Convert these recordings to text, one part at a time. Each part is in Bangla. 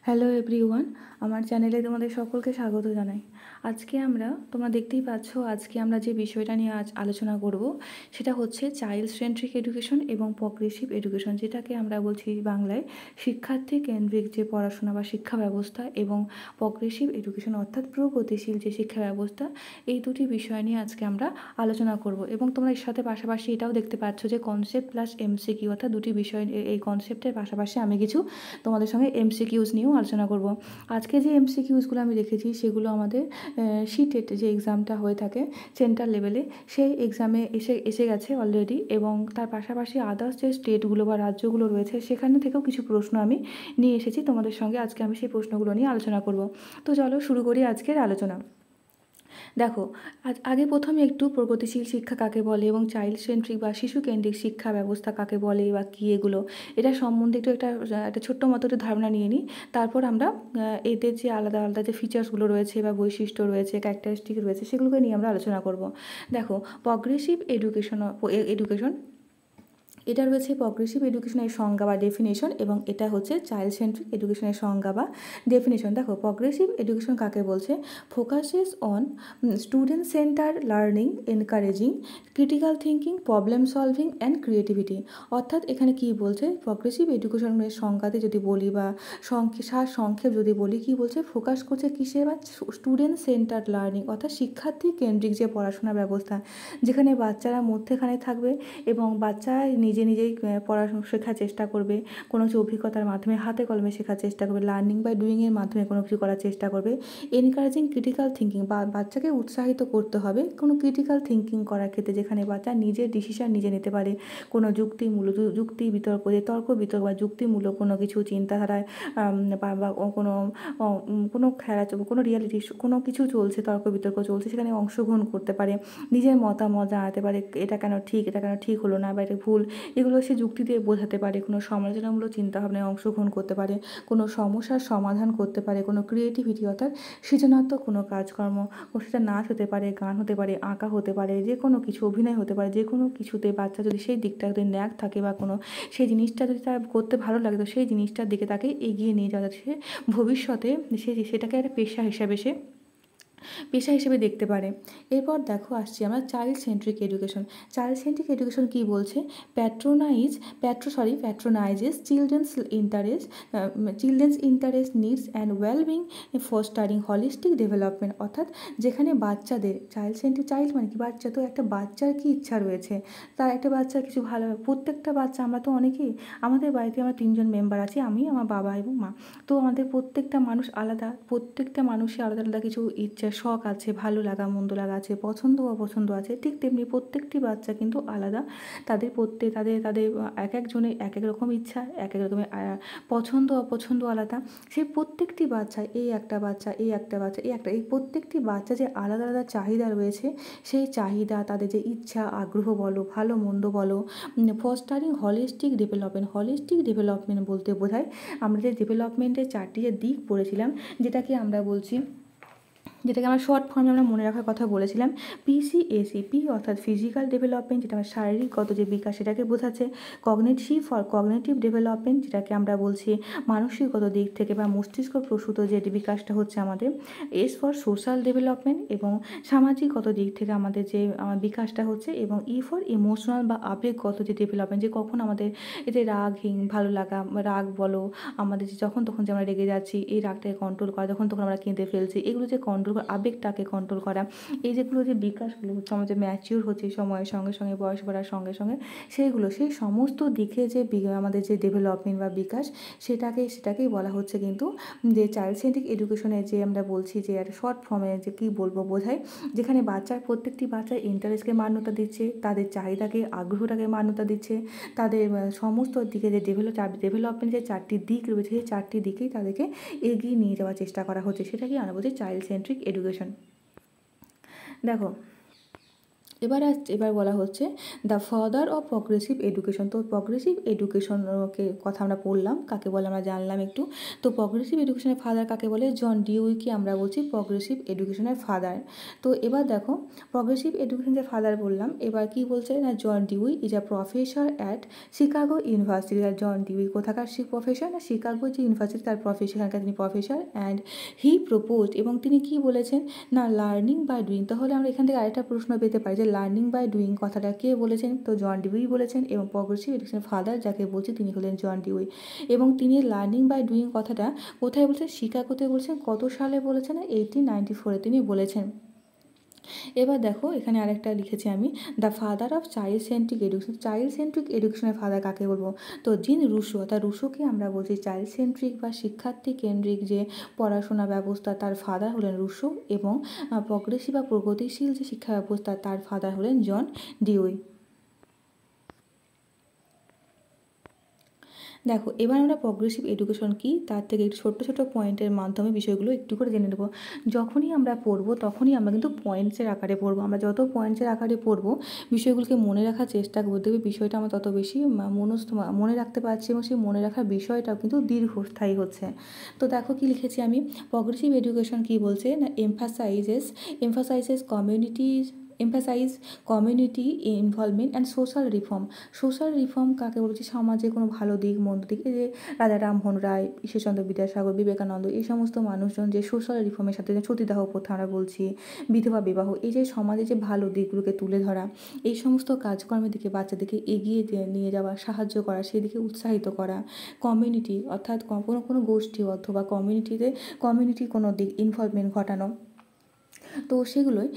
হ্যালো এভরিওয়ান, আমার চ্যানেলে তোমাদের সকলকে স্বাগত জানাই। আজকে তোমরা দেখতেই পাচ্ছ, আজকে আমরা যে বিষয়টা নিয়ে আজ আলোচনা করব সেটা হচ্ছে চাইল্ড সেন্ট্রিক এডুকেশন এবং প্রগ্রেসিভ এডুকেশন, যেটাকে আমরা বলছি বাংলায় শিক্ষার্থী কেন্দ্রিক যে পড়াশোনা বা শিক্ষা ব্যবস্থা, এবং প্রগ্রেসিভ এডুকেশন অর্থাৎ প্রগতিশীল যে শিক্ষা ব্যবস্থা। এই দুটি বিষয় নিয়ে আজকে আমরা আলোচনা করব। এবং তোমরা এর সাথে পাশাপাশি এটাও দেখতে পাচ্ছ যে কনসেপ্ট প্লাস এমসিকিউ, অর্থাৎ দুটি বিষয়, এই কনসেপ্টের পাশাপাশি আমি কিছু তোমাদের সঙ্গে এমসিকিউজ নিয়েও আলোচনা করব। আজকে যে এমসিকিউজগুলো আমি রেখেছি সেগুলো আমাদের সিটেট যে এক্সামটা হয়ে থাকে সেন্ট্রাল লেভেলে, সেই এক্সামে এসে গেছে অলরেডি। এবং তার পাশাপাশি আদার্স যে স্টেটগুলো বা রাজ্যগুলো রয়েছে সেখানে থেকেও কিছু প্রশ্ন আমি নিয়ে এসেছি তোমাদের সঙ্গে। আজকে আমি সেই প্রশ্নগুলো নিয়ে আলোচনা করব। তো চলো শুরু করি আজকের আলোচনা। দেখো, আগে প্রথমে একটু প্রগতিশীল শিক্ষা কাকে বলে এবং চাইল্ড সেন্ট্রিক বা শিশু কেন্দ্রিক শিক্ষা ব্যবস্থা কাকে বলে বা কী এগুলো, এটা সম্বন্ধে একটু একটা ছোট্ট মতো একটু ধারণা নিয়ে নিই। তারপর আমরা এদের যে আলাদা আলাদা যে ফিচার্সগুলো রয়েছে বা বৈশিষ্ট্য রয়েছে, ক্যারেক্টারিস্টিক রয়েছে, সেগুলোকে নিয়ে আমরা আলোচনা করব। দেখো, প্রগ্রেসিভ এডুকেশন এটা রয়েছে প্রগ্রেসিভ এডুকেশনের সংজ্ঞা বা ডেফিনেশন, এবং এটা হচ্ছে চাইল্ড সেন্ট্রিক এডুকেশনের সংজ্ঞা বা ডেফিনেশন। দেখো, প্রগ্রেসিভ এডুকেশন কাকে বলছে? Focuses on student centre learning, encouraging critical thinking, problem solving and creativity. অর্থাৎ এখানে কি বলছে, প্রগ্রেসিভ এডুকেশনের সংজ্ঞাতে যদি বলি বা সংক্ষেপ যদি বলি, কি বলছে, ফোকাস করছে কিসে? বা স্টুডেন্ট সেন্টার লার্নিং, অর্থাৎ শিক্ষার্থী কেন্দ্রিক যে পড়াশোনা ব্যবস্থা, যেখানে বাচ্চারা মধ্যেখানে থাকবে এবং বাচ্চা নিজেই পড়াশোনা শেখার চেষ্টা করবে, কোনো কিছু অভিজ্ঞতার মাধ্যমে হাতে কলমে শেখার চেষ্টা করবে, লার্নিং বাই ডুইংয়ের মাধ্যমে কোনো কিছু করার চেষ্টা করবে। এনকারেজিং ক্রিটিক্যাল থিঙ্কিং, বা বাচ্চাকে উৎসাহিত করতে হবে কোনো ক্রিটিক্যাল থিঙ্কিং করার ক্ষেত্রে, যেখানে বাচ্চা নিজের ডিসিশন নিজে নিতে পারে, কোনো যুক্তি বিতর্ক, তর্ক বিতর্ক বা যুক্তিমূলক কোনো কিছু চিন্তাধারায় বা কোনো খেলা, কোনো রিয়ালিটি কোনো কিছু চলছে, তর্ক বিতর্ক চলছে, সেখানে অংশগ্রহণ করতে পারে, নিজের মতামত জানাতে পারে, এটা কেন ঠিক হলো না বা এটা ভুল, এগুলো সে যুক্তি দিয়ে বোঝাতে পারে, কোনো সমালোচনামূলক চিন্তাভাবনায় অংশগ্রহণ করতে পারে, কোনো সমস্যার সমাধান করতে পারে, কোনো ক্রিয়েটিভিটি অর্থাৎ সৃজনাত্মক কোনো কাজকর্ম, সেটা নাচ হতে পারে, গান হতে পারে, আঁকা হতে পারে, যে কোনো কিছু, অভিনয় হতে পারে, যে কোনো কিছুতে বাচ্চা যদি সেই দিকটা যদি ন্যাক থাকে বা কোনো সেই জিনিসটা যদি তার করতে ভালো লাগে, তো সেই জিনিসটার দিকে তাকে এগিয়ে নিয়ে যাওয়া যাচ্ছে। ভবিষ্যতে সেটাকে একটা পেশা হিসেবে দেখতে পারে। এরপর দেখো, আসছি আমরা child centric education. Child centric education কী বলছে? Patronizes children's interest needs and wellbeing, fostering holistic development. অর্থাৎ যেখানে বাচ্চাদের চাইল্ড মানে কি? বাচ্চা। তো একটা বাচ্চার কী ইচ্ছা রয়েছে, তার একটা বাচ্চার কিছু ভালো, প্রত্যেকটা বাচ্চা, আমরা তো অনেকেই, আমাদের বাড়িতে আমরা 3জন মেম্বার আছি, আমি, আমার বাবা এবং মা। তো আমাদের প্রত্যেকটা মানুষ আলাদা, প্রত্যেকটা মানুষের আলাদা আলাদা কিছু ইচ্ছা, শখ আছে, ভালো লাগা মন্দ লাগা আছে, পছন্দ অপছন্দ আছে। ঠিক তেমনি প্রত্যেকটি বাচ্চা কিন্তু আলাদা, তাদের এক একজনের এক এক রকম ইচ্ছা, এক এক রকমের পছন্দ অপছন্দ আলাদা। সেই প্রত্যেকটি বাচ্চা, এই প্রত্যেকটি বাচ্চা যে আলাদা আলাদা চাহিদা রয়েছে, সেই চাহিদা, তাদের যে ইচ্ছা আগ্রহ বলো, ভালো মন্দ বলো, ফস্টারিং হলিস্টিক ডেভেলপমেন্ট বলতে বোঝায়, আমরা যে ডেভেলপমেন্টের 4টি যে দিক পড়েছিলাম, যেটাকে আমরা শর্ট ফর্মে আমরা মনে রাখার কথা বলেছিলাম, পিসিএসি। অর্থাৎ ফিজিক্যাল ডেভেলপমেন্ট, যেটা আমার শারীরিকগত যে বিকাশ সেটাকে বোঝাচ্ছে। কগনিটিভ ডেভেলপমেন্ট, যেটাকে আমরা বলছি মানসিকগত দিক থেকে বা মস্তিষ্ক প্রসূত যে বিকাশটা হচ্ছে আমাদের। এস ফর সোশ্যাল ডেভেলপমেন্ট, এবং সামাজিকগত দিক থেকে আমাদের যে বিকাশটা হচ্ছে। এবং ই ফর ইমোশনাল বা আবেগগত যে ডেভেলপমেন্ট, যে কখন আমাদের এতে ভালো লাগা, রাগ বলো, আমাদের যে যখন তখন যে আমরা রেগে যাচ্ছি, এই রাগটাকে কন্ট্রোল করা, যখন তখন আমরা কেঁদে ফেলছি, এগুলো যে কন্ট্রোল করা, আবেগটাকে কন্ট্রোল করা, এই যেগুলো যে বিকাশগুলো হচ্ছে, আমাদের ম্যাচিওর হচ্ছে সময়ের সঙ্গে সঙ্গে, বয়স বাড়ার সঙ্গে সঙ্গে, সেই সমস্ত দিকে যে আমাদের যে ডেভেলপমেন্ট বা বিকাশ, সেটাকেই বলা হচ্ছে কিন্তু যে চাইল্ড সেন্ট্রিক এডুকেশনের যে আমরা বলছি যে একটা শর্ট ফর্মে যে কী বলবো বোঝায়, যেখানে প্রত্যেকটি বাচ্চার ইন্টারেস্টকে মান্যতা দিচ্ছে, তাদের চাহিদাকে, আগ্রহটাকে মান্যতা দিচ্ছে, তাদের সমস্ত দিকে যে ডেভেলপমেন্ট যে 4টি দিক রয়েছে, সেই 4টি দিকেই তাদেরকে এগিয়ে নিয়ে যাওয়ার চেষ্টা করা হচ্ছে, সেটাকেই আমরা বলছি চাইল্ড সেন্ট্রিক এডুকেশন। দেখো, এবার বলা হচ্ছে the father of progressive education. তো প্রগ্রেসিভ এডুকেশনকে কথা আমরা পড়লাম, কাকে বলে আমরা জানলাম একটু। তো প্রগ্রেসিভ এডুকেশনের ফাদার কাকে বলে? জন ডিউইকে আমরা বলছি প্রগ্রেসিভ এডুকেশনের ফাদার। তো এবার দেখো, প্রগ্রেসিভ এডুকেশনের ফাদার বললাম, এবার কি বলছে না, John Dewey is a professor at Chicago university. John Dewey কোথাকার প্রফেসর? না শিকাগো যে ইউনিভার্সিটি তার প্রফেসর, এখানকার তিনি প্রফেসর। অ্যান্ড হি প্রপোজড, এবং তিনি কি বলেছেন না, লার্নিং বাই ডুইং। তাহলে আমরা এখান থেকে আরেকটা প্রশ্ন পেতে পারি যে লার্নিং বাই ডুইং কথাটা কে বলেছেন? তো জন ডিউই বলেছেন, এবং প্রগ্রেসিভ এডুকেশনের ফাদার যাকে বলছি তিনি হলেন জন ডিউই। এবং তিনি লার্নিং বাই ডুইং কথাটা কোথায় বলছেন? শিকাগোতে বলছেন। কত সালে বলেছেন? 1894 তিনি বলেছেন। এবার দেখো, এখানে আরেকটা লিখেছি আমি, the father of child centric education. Child centric এডুকেশনের ফাদার কাকে বলবো? তো জিন রুশো, অর্থাৎ রুশোকে আমরা বলছি চাইল্ড সেন্ট্রিক বা শিক্ষার্থী কেন্দ্রিক যে পড়াশোনা ব্যবস্থা তার ফাদার হলেন রুশো, এবং প্রগ্রেসিভ বা প্রগতিশীল যে শিক্ষা ব্যবস্থা তার ফাদার হলেন জন ডিউই। দেখো, এবার আমরা প্রগ্রেসিভ এডুকেশন কি তার থেকে একটু ছোট্ট ছোটো পয়েন্টের মাধ্যমে বিষয়গুলো একটু করে জেনে নেবো। যখনই আমরা পড়বো তখনই আমরা কিন্তু পয়েন্টসের আকারে পড়বো। আমরা যত পয়েন্টসের আকারে পড়বো, বিষয়গুলোকে মনে রাখার চেষ্টা করবো, দেখবে বিষয়টা আমরা তত বেশি মনে রাখতে পারছি, এবং সেই মনে রাখার বিষয়টাও কিন্তু দীর্ঘস্থায়ী হচ্ছে। তো দেখো কি লিখেছি আমি, প্রগ্রেসিভ এডুকেশন কি বলছে না, emphasises community involvement and social reform. Social reform কাকে বলছি? সমাজে কোনো ভালো দিক মন্দ দিক, এই যে রাজা রামমোহন রায়, ঈশ্বরচন্দ্র বিদ্যাসাগর, বিবেকানন্দ, এই সমস্ত মানুষজন যে সোশ্যাল রিফর্মের সাথে যে সতীদাহ প্রথা আমরা বলছি, বিধবা বিবাহ, এই যে সমাজে যে ভালো দিকগুলোকে তুলে ধরা, এই সমস্ত কাজকর্মের দিকে বাচ্চাদেরকে এগিয়ে নিয়ে যাওয়া, সাহায্য করা, সেদিকে উৎসাহিত করা। কমিউনিটি অর্থাৎ কোনো গোষ্ঠী অথবা কমিউনিটির কোনো দিক ইনভলভমেন্ট ঘটানো। তো সেগুলোর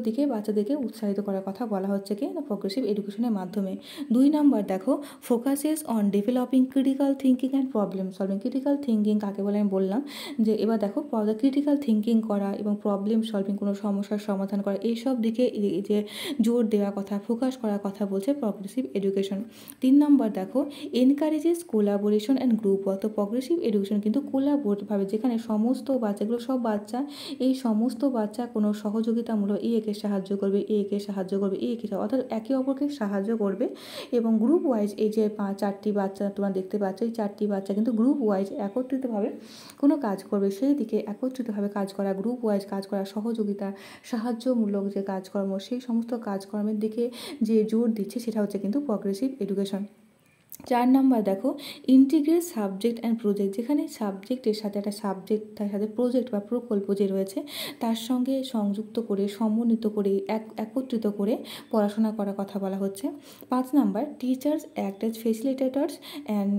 দিকে বাচ্চাদেরকে উৎসাহিত করার কথা বলা হচ্ছে কি না, প্রগ্রেসিভ এডুকেশনের মাধ্যমে। 2 নম্বর দেখো, focuses on developing critical thinking and problem solving. Critical thinking কাকে বলে আমি বললাম, যে এবার দেখো ক্রিটিক্যাল থিঙ্কিং করা এবং প্রবলেম সলভিং, কোনো সমস্যার সমাধান করা, এইসব দিকে যে জোর দেওয়ার কথা, ফোকাস করার কথা বলছে প্রগ্রেসিভ এডুকেশন। 3 নম্বর দেখো, encourages collaboration and group work. তো প্রগ্রেসিভ এডুকেশন কিন্তু কোলাবোরেটিভভাবে, যেখানে সমস্ত বাচ্চাগুলো, সব বাচ্চা, এই সমস্ত বাচ্চা কোনো সহযোগিতামূলক, একে সাহায্য করবে, একে সাহায্য করবে, অর্থাৎ একে অপরকে সাহায্য করবে। এবং গ্রুপ ওয়াইজ, এই যে 4টি বাচ্চা তোমরা দেখতে পাচ্ছ, এই 4টি বাচ্চা কিন্তু গ্রুপ ওয়াইজ একত্রিতভাবে কোনো কাজ করবে, সেই দিকে একত্রিতভাবে কাজ করা, গ্রুপ ওয়াইজ কাজ করা, সহযোগিতা, সাহায্যমূলক যে কাজকর্ম, সেই সমস্ত কাজকর্মের দিকে যে জোর দিচ্ছে সেটা হচ্ছে কিন্তু প্রগ্রেসিভ এডুকেশন। 4 নম্বর দেখো, ইন্টিগ্রেট সাবজেক্ট অ্যান্ড প্রজেক্ট। যেখানে সাবজেক্টের সাথে একটা সাবজেক্ট, তার সাথে প্রজেক্ট বা প্রকল্প যে রয়েছে তার সঙ্গে সংযুক্ত করে, সমন্বিত করে, একত্রিত করে পড়াশোনা করার কথা বলা হচ্ছে। 5 number, teachers act as facilitators and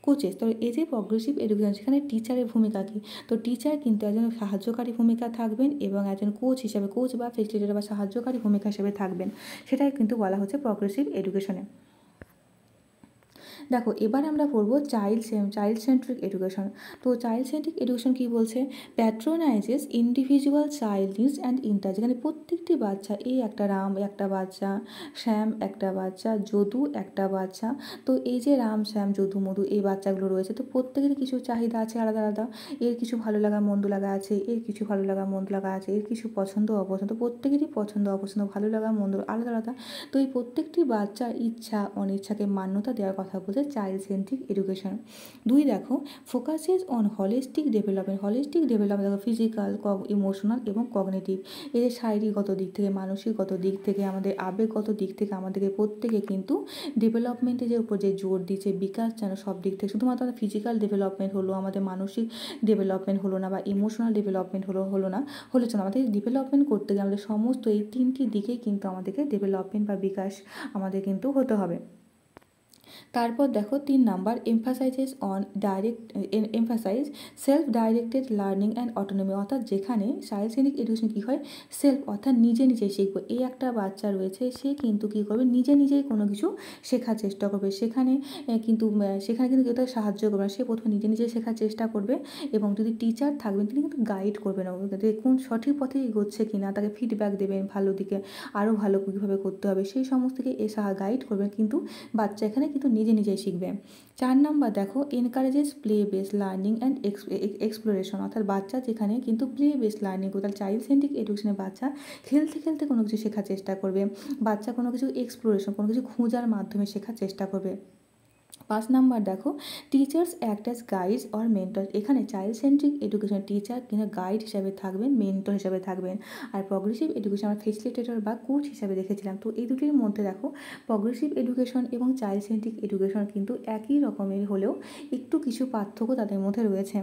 coaches. তো এই যে প্রগ্রেসিভ এডুকেশন, সেখানে টিচারের ভূমিকা কী? তো টিচার কিন্তু একজন সাহায্যকারী ভূমিকা থাকবেন, এবং একজন কোচ বা ফেসিলিটেটর বা সাহায্যকারী ভূমিকা হিসেবে থাকবেন। সেটাই কিন্তু বলা হচ্ছে প্রগ্রেসিভ এডুকেশনে। দেখো, এবার আমরা পড়বো চাইল্ড সেন্ট্রিক এডুকেশন। তো চাইল্ড সেন্ট্রিক এডুকেশন কী বলছে? Patronizes individual child needs and interest. যেখানে প্রত্যেকটি বাচ্চা, এই একটা রাম একটা বাচ্চা, শ্যাম একটা বাচ্চা, যদু একটা বাচ্চা, তো এই যে রাম, শ্যাম, যদু, মধু, এই বাচ্চাগুলো রয়েছে, তো প্রত্যেকেরই কিছু চাহিদা আছে আলাদা আলাদা। এর কিছু ভালো লাগা মন্দ লাগা আছে, এর কিছু ভালো লাগা মন্দ লাগা আছে, এর কিছু পছন্দ অপছন্দ, প্রত্যেকেরই পছন্দ অপছন্দ, ভালো লাগা মন্দ আলাদা আলাদা। তো এই প্রত্যেকটি বাচ্চার ইচ্ছা অনিচ্ছাকে মান্যতা দেওয়ার কথা বলছে চাইল্ড সেন্ট্রিক এডুকেশন। 2 দেখো, focuses on holistic development. Holistic development দেখো, ফিজিক্যাল, ইমোশনাল এবং কগনিটিভ। এই যে শারীরিকগত দিক থেকে, মানসিকগত দিক থেকে, আমাদের আবেগগত দিক থেকে আমাদেরকে প্রত্যেকে কিন্তু ডেভেলপমেন্টের যে উপর যে জোর দিচ্ছে, বিকাশ যেন সব দিক থেকে, শুধুমাত্র ফিজিক্যাল ডেভেলপমেন্ট হলো, আমাদের মানসিক ডেভেলপমেন্ট হলো না, বা ইমোশনাল ডেভেলপমেন্ট হলো না, আমাদের ডেভেলপমেন্ট করতে গেলে আমাদের সমস্ত এই 3টি দিকেই কিন্তু আমাদেরকে ডেভেলপমেন্ট বা বিকাশ আমাদের কিন্তু হতে হবে। তারপর দেখো 3 number, emphasize self directed learning and autonomy. অর্থাৎ যেখানে চাইল্ড সেন্ট্রিক এডুকেশন কী হয়, সেলফ অর্থাৎ নিজে নিজেই শিখবো। এই একটা বাচ্চা রয়েছে, সে কিন্তু কী করবে, নিজে নিজেই কোনো কিছু শেখার চেষ্টা করবে। সেখানে কিন্তু কেউ তাকে সাহায্য করবে না, সে প্রথমে নিজে নিজে শেখার চেষ্টা করবে। এবং যদি টিচার থাকবেন, তিনি কিন্তু গাইড করবেন যে কোন সঠিক পথে এগোচ্ছে কি না, তাকে ফিডব্যাক দেবেন, ভালো দিকে আরও ভালো কীভাবে করতে হবে, সেই সমস্তকে গাইড করবেন। কিন্তু বাচ্চা এখানে কিন্তু নিজে নিজেই শিখবে। 4 নাম্বার দেখো encourages play base learning and exploration, অর্থাৎ বাচ্চা যেখানে কিন্তু প্লে বেস লার্নিং করবে, তাহলে চাইল্ড সেন্ট্রিক এডুকেশনে বাচ্চা খেলতে খেলতে কোনো কিছু শেখার চেষ্টা করবে, বাচ্চা কোনো কিছু এক্সপ্লোরেশন কোনো কিছু খোঁজার মাধ্যমে শেখার চেষ্টা করবে। 5 নাম্বার দেখো teachers act as guides or mentor, এখানে চাইল্ড সেন্ট্রিক এডুকেশন টিচার কিন্তু গাইড হিসাবে থাকবেন, মেন্টর হিসাবে থাকবেন। আর প্রগ্রেসিভ এডুকেশন আমরা ফেসিলিটেটর বা কোচ হিসাবে দেখেছিলাম। তো এই দুটির মধ্যে দেখো প্রগ্রেসিভ এডুকেশন এবং চাইল্ড সেন্ট্রিক এডুকেশন কিন্তু একই রকমের হলেও একটু কিছু পার্থক্য তাদের মধ্যে রয়েছে।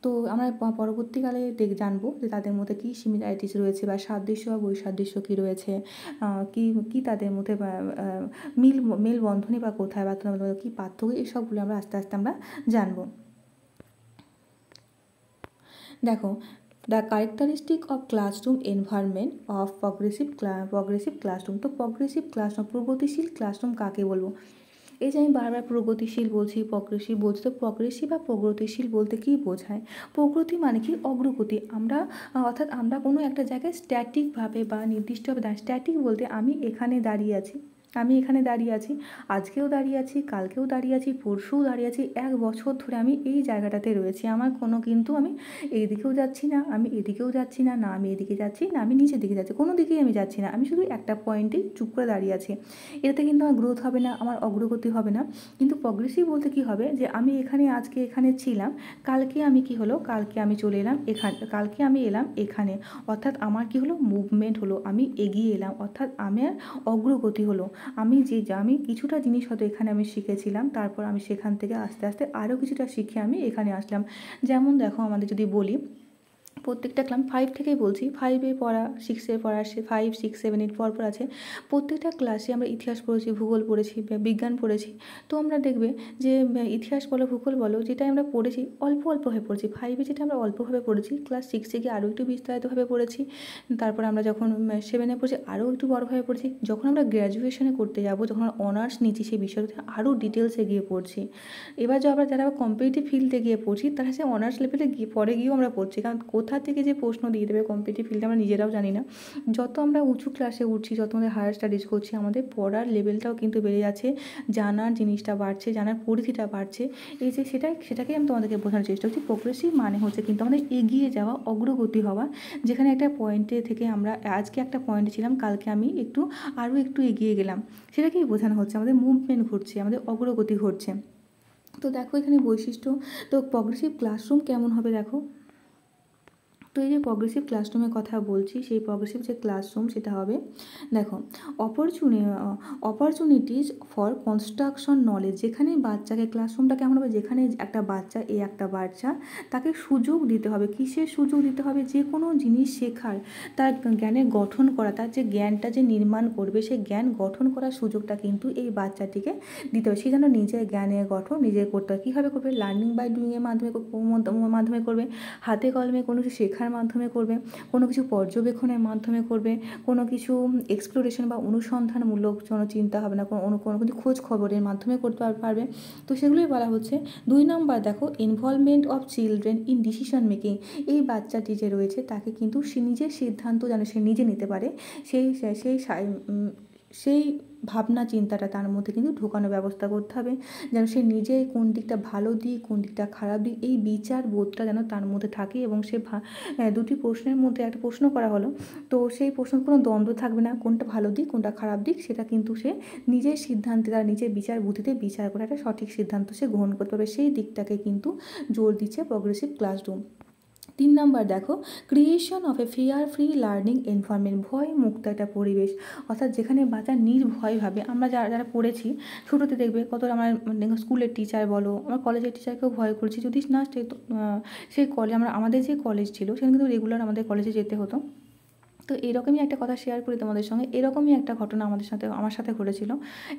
তো আমরা পরবর্তীকালে জানবো যে তাদের মধ্যে কী সিমিলারিটিস রয়েছে বা সাদৃশ্য বা বৈসাদৃশ্য কী রয়েছে, কী তাদের মধ্যে মেলবন্ধনী বা কোথায় বা কী পার্থক্য, এসবগুলো আমরা আস্তে আস্তে আমরা জানবো। দেখো the characteristic of classroom environment of progressive classroom. তো প্রগ্রেসিভ ক্লাসরুম, প্রগতিশীল ক্লাসরুম কাকে বলবো? এই যে আমি বারবার প্রগতিশীল বলছি, প্রগ্রেসিভ বলছি, তো প্রগ্রেসিভ বা প্রগতিশীল বলতে কী বোঝায়? প্রগতি মানে কি? অগ্রগতি। আমরা অর্থাৎ আমরা কোনো একটা জায়গায় স্ট্যাটিকভাবে বা নির্দিষ্টভাবে স্ট্যাটিক বলতে আমি এখানে দাঁড়িয়ে আছি, আজকেও দাঁড়িয়ে আছি, কালকেও দাঁড়িয়ে আছি, পরশুও দাঁড়িয়ে আছি, 1 বছর ধরে আমি এই জায়গাটাতে রয়েছি। আমার কোনো কিন্তু আমি এইদিকেও যাচ্ছি না, আমি এদিকেও যাচ্ছি না, না আমি এদিকে যাচ্ছি, না আমি নিচের দিকে যাচ্ছি, কোনো দিকেই আমি যাচ্ছি না, আমি শুধু একটা পয়েন্টেই চুপ করে দাঁড়িয়ে আছি। এটাতে কিন্তু আমার গ্রোথ হবে না, আমার অগ্রগতি হবে না। কিন্তু প্রগ্রেসিভ বলতে কী হবে, যে আমি আজকে এখানে ছিলাম, কালকে আমি কি হলো, কালকে আমি চলে এলাম এখানে, কালকে আমি এলাম এখানে, অর্থাৎ আমার কি হলো, মুভমেন্ট হলো, আমি এগিয়ে এলাম, অর্থাৎ আমার অগ্রগতি হলো। আমি কিছুটা জিনিস হয়তো এখানে আমি শিখেছিলাম, তারপর আমি সেখান থেকে আস্তে আস্তে আরও কিছুটা শিখে আমি এখানে আসলাম। যেমন দেখো আমাদের যদি বলি, প্রত্যেকটা ক্লাস 5 থেকেই বলছি, 5-এ পড়া, 6-এ পড়া, 5, 6, 7, 8 পরপর আছে। প্রত্যেকটা ক্লাসে আমরা ইতিহাস পড়েছি, ভূগোল পড়েছি, বিজ্ঞান পড়েছি। তো আমরা দেখবে যে ইতিহাস বলো, ভূগোল বলো, যেটা আমরা পড়েছি অল্পভাবে পড়েছি। 5-এ যেটা আমরা অল্পভাবে পড়েছি, ক্লাস 6-এ গিয়ে আরও একটু বিস্তারিতভাবে পড়েছি। তারপর আমরা যখন 7-এ পড়েছি আরও একটু বড়োভাবে পড়েছি। যখন আমরা গ্র্যাজুয়েশনে করতে যাব, যখন আমরা অনার্স নিচ্ছি, সেই বিষয়টাতে আরও ডিটেলসে গিয়ে পড়ছি। এবার যারা কম্পিটিটিভ ফিল্ডে গিয়ে পড়ছি, তারা সে অনার্স লেভেলে পরে গিয়েও আমরা পড়ছি, কারণ কোথা থেকে যে প্রশ্ন দিয়ে দেবে কম্পিটিটিভ ফিল্ডে আমরা নিজেরাও জানি না। যত আমরা উঁচু ক্লাসে উঠছি, যত আমাদের হায়ার স্টাডিজ করছি, আমাদের পড়ার লেভেলটাও কিন্তু বেড়ে যাচ্ছে, জানার জিনিসটা বাড়ছে, জানার পরিধিটা বাড়ছে। এই যে সেটাকেই আমি তোমাদেরকে বোঝানোর চেষ্টা করছি। প্রোগ্রেসিভ মানে হচ্ছে কিন্তু আমাদের এগিয়ে যাওয়া, অগ্রগতি হওয়া, যেখানে একটা পয়েন্টে থেকে আমরা আজকে একটা পয়েন্টে ছিলাম, কালকে আমি আরও একটু এগিয়ে গেলাম, সেটাকেই বোঝানো হচ্ছে। আমাদের মুভমেন্ট ঘটছে, আমাদের অগ্রগতি ঘটছে। তো দেখো এখানে বৈশিষ্ট্য, তো প্রগ্রেসিভ ক্লাসরুম কেমন হবে দেখো। তো এই যে প্রগ্রেসিভ ক্লাসরুমের কথা বলছি, সেই প্রগ্রেসিভ যে ক্লাসরুম সেটা হবে, দেখো অপরচুনিটিস ফর কনস্ট্রাকশন নলেজ, যেখানে বাচ্চাকে, ক্লাসরুমটা কেমন হবে, যেখানে একটা বাচ্চা তাকে সুযোগ দিতে হবে। কিসের সুযোগ দিতে হবে? যে কোনো জিনিস শেখার, তার জ্ঞানের গঠন করা, তার যে জ্ঞানটা যে নির্মাণ করবে, সেই জ্ঞান গঠন করার সুযোগটা কিন্তু এই বাচ্চাটিকে দিতে হবে। সে যেন নিজের জ্ঞানের গঠন নিজে করতে হয়। কীভাবে করবে? লার্নিং বাই ডুইংয়ের মাধ্যমে করবে, হাতে কলমে কোনো কিছু শেখার মাধ্যমে করবে, কোনো কিছু পর্যবেক্ষণের মাধ্যমে করবে, কোনো কিছু এক্সপ্লোরেশন বা অনুসন্ধানমূলক কোনো চিন্তা হবে না, কোনো কিছু খোঁজ খবরের মাধ্যমে করতে পারবে। তো সেগুলোই বলা হচ্ছে। 2 নম্বর দেখো involvement of children in decision making, এই বাচ্চাটি যে রয়েছে তাকে কিন্তু সে নিজের সিদ্ধান্ত যেন সে নিজে নিতে পারে, সেই ভাবনা চিন্তাটা তার মধ্যে কিন্তু ঢোকানোর ব্যবস্থা করতে হবে, যেন সে নিজে কোন দিকটা ভালো দিক, কোন দিকটা খারাপ দিক, এই বিচার বোধটা যেন তার মধ্যে থাকে। এবং সে দুটি প্রশ্নের মধ্যে একটা প্রশ্ন করা হলো, তো সেই প্রশ্নের কোনো দ্বন্দ্ব থাকবে না, কোনটা ভালো দিক কোনটা খারাপ দিক, সেটা কিন্তু সে নিজের সিদ্ধান্তে, তার নিজের বিচার বুদ্ধিতে বিচার করে একটা সঠিক সিদ্ধান্ত সে গ্রহণ করতে পারবে। সেই দিকটাকে কিন্তু জোর দিচ্ছে প্রগ্রেসিভ ক্লাসরুম। 3 নাম্বার দেখো creation of A fear free learning environment, ভয় মুক্ত একটা পরিবেশ, অর্থাৎ যেখানে বাচ্চা নির্ভয়ভাবে, আমরা যারা পড়েছি ছোটোতে দেখবে কত, আমার স্কুলের টিচার বলো, আমার কলেজের টিচারকেও ভয় করেছি, যদি না সেই আমাদের যে কলেজ ছিল সেখানে কিন্তু রেগুলার আমাদের কলেজে যেতে হতো। তো এরকমই একটা কথা শেয়ার করি তোমাদের সঙ্গে, এরকমই একটা ঘটনা আমার সাথে ঘটেছিল।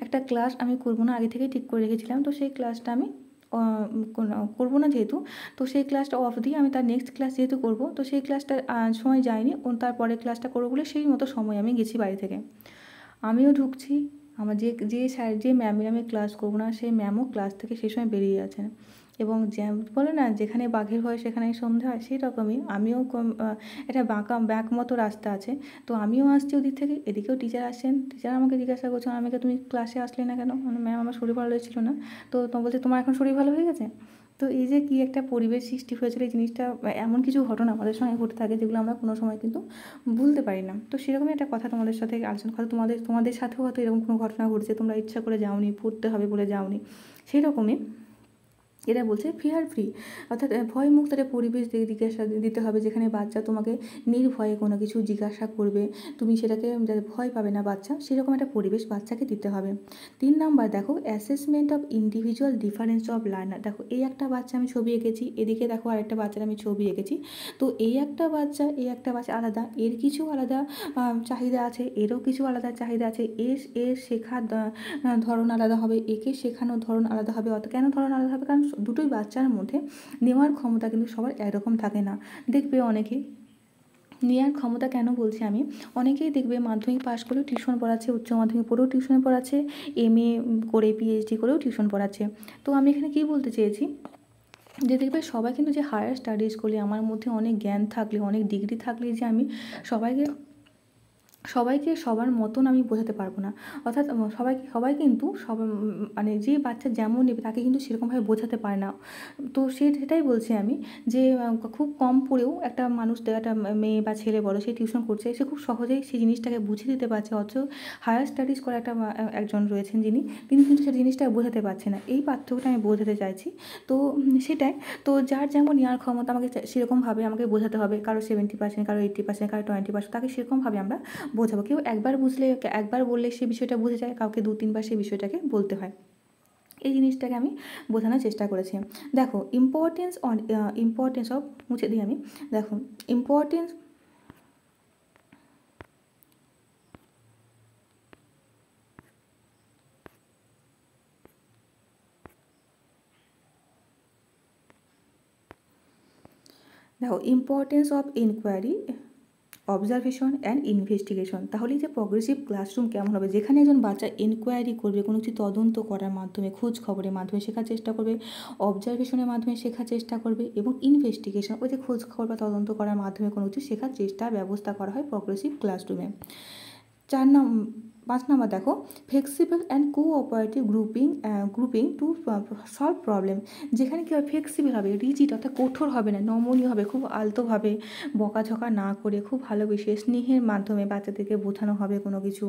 একটা ক্লাস আমি করবো না, আগে থেকেই ঠিক করে রেখেছিলাম, তো সেই ক্লাসটা আমি করবো না যেহেতু, তো সেই ক্লাসটা অফ দিয়ে আমি তার নেক্সট ক্লাস যেহেতু করবো, তো সেই ক্লাসটা সময় যায়নি, তারপরে ক্লাসটা করবো বলে সেই মতো সময় আমি গেছি বাড়ি থেকে। আমিও ঢুকছি, আমার যে ম্যামের আমি ক্লাস করবো না, সেই ম্যামও ক্লাস থেকে সেই সময় বেরিয়ে যাচ্ছেন। এবং বলে না যেখানে বাঘের ভয় সেখানেই সন্ধে হয়, সেই রকমই আমিও একটা ব্যাক মতো রাস্তা আছে, তো আমিও আসছি ওদিক থেকে, এদিকেও টিচার আসছেন, টিচার আমাকে জিজ্ঞাসা করছেন আমাকে, তুমি ক্লাসে আসলে না কেন? মানে ম্যাম আমার শরীর ভালো ছিল না। তো বলছে তোমার এখন শরীর ভালো হয়ে গেছে? তো এই যে কী একটা পরিবেশ সৃষ্টি হয়েছিল, এই জিনিসটা এমন কিছু ঘটনা আমাদের সঙ্গে ঘটে থাকে যেগুলো আমরা কোনো সময় কিন্তু ভুলতে পারি না। তো সেরকমই একটা কথা তোমাদের সাথে আলোচনা করা, তোমাদের সাথেও হয়তো এরকম কোনো ঘটনা ঘটেছে, তোমরা ইচ্ছা করে যাওনি, পড়তে হবে বলে যাওনি, সেই রকমই এরা বলছে ফিয়ার ফ্রি, অর্থাৎ ভয়মুক্ত একটা পরিবেশ জিজ্ঞাসা দিতে হবে, যেখানে বাচ্চা তোমাকে নির্ভয়ে কোনো কিছু জিজ্ঞাসা করবে, তুমি সেটাকে যাতে ভয় পাবে না বাচ্চা, সেরকম একটা পরিবেশ বাচ্চাকে দিতে হবে। 3 নাম্বার দেখো assessment of individual difference of learner. দেখো এই একটা বাচ্চা আমি ছবি এঁকেছি, এদিকে দেখো আরেকটা বাচ্চার আমি ছবি এঁকেছি, তো এই একটা বাচ্চা আলাদা, এর কিছু আলাদা চাহিদা আছে, এরও কিছু আলাদা চাহিদা আছে, এর শেখার ধরন আলাদা হবে, একে শেখানোর ধরন আলাদা হবে। কেন ধরন আলাদা হবে? কারণ দুটোই বাচ্চার মধ্যে নেওয়ার ক্ষমতা কিন্তু সবার একরকম থাকে না। দেখবে অনেকেই নেওয়ার ক্ষমতা কেন বলছি আমি, অনেকেই দেখবে মাধ্যমিক পাশ করেও টিউশন পড়াচ্ছে, উচ্চ মাধ্যমিক পড়েও টিউশন পড়াচ্ছে, এমএ করে পিএইচডি করেও টিউশন পড়াচ্ছে। তো আমি এখানে কী বলতে চেয়েছি, যে দেখবে সবাই কিন্তু যে হায়ার স্টাডিজ করলে, আমার মধ্যে অনেক জ্ঞান থাকলে, অনেক ডিগ্রি থাকলে যে আমি সবাইকে সবার মতন আমি বোঝাতে পারবো না। অর্থাৎ সবাই কিন্তু মানে যে বাচ্চা যেমন নেবে তাকে কিন্তু সেরকমভাবে বোঝাতে পারে না। তো সেটাই বলছি আমি, যে খুব কম পড়েও একটা মানুষ, একটা মেয়ে বা ছেলে বলো, সে টিউশন করছে, সে খুব সহজেই সেই জিনিসটাকে বুঝিয়ে দিতে পারছে, অথচ হায়ার স্টাডিজ করা একজন রয়েছেন তিনি কিন্তু সেই জিনিসটা বোঝাতে পারছে না। এই পার্থক্যটা আমি বোঝাতে চাইছি। তো সেটাই, তো যার যেমন নেওয়ার ক্ষমতা আমাকে সেরকমভাবে আমাকে বোঝাতে হবে, কারো 70%, কারো 80%, কারো 20%, তাকে সেরকমভাবে আমরা বোঝাবো। কেউ একবার বললে সে বিষয়টা বুঝে যায়, কাউকে 2-3 বার সেই বিষয়টাকে বলতে হয়। এই জিনিসটাকে আমি বোঝানোর চেষ্টা করেছি। দেখো ইম্পর্টেন্স অফ, মুছে দিই আমি, দেখো importance of inquiry, observation and investigation. তাহলে এই যে প্রগ্রেসিভ ক্লাসরুম কেমন হবে, যেখানে একজন বাচ্চা এনকোয়ারি করবে, কোনো কিছু তদন্ত করার মাধ্যমে, খোঁজ খবরের মাধ্যমে শেখার চেষ্টা করবে, অবজারভেশনের মাধ্যমে শেখার চেষ্টা করবে, এবং ইনভেস্টিগেশন, ওই যে খোঁজ খবর বা তদন্ত করার মাধ্যমে কোনো কিছু শেখার চেষ্টার ব্যবস্থা করা হয় প্রগ্রেসিভ ক্লাসরুমে। 5 নম্বর দেখো flexible and cooperative grouping to solve problem. যেখানে কী হবে, ফ্লেক্সিবল হবে, রিজিড অর্থাৎ কঠোর হবে না, নমনীয় হবে, খুব আলতোভাবে বকাঝকা না করে খুব ভালোবেসে স্নেহের মাধ্যমে বাচ্চাদেরকে বোঝানো হবে কোনো কিছু,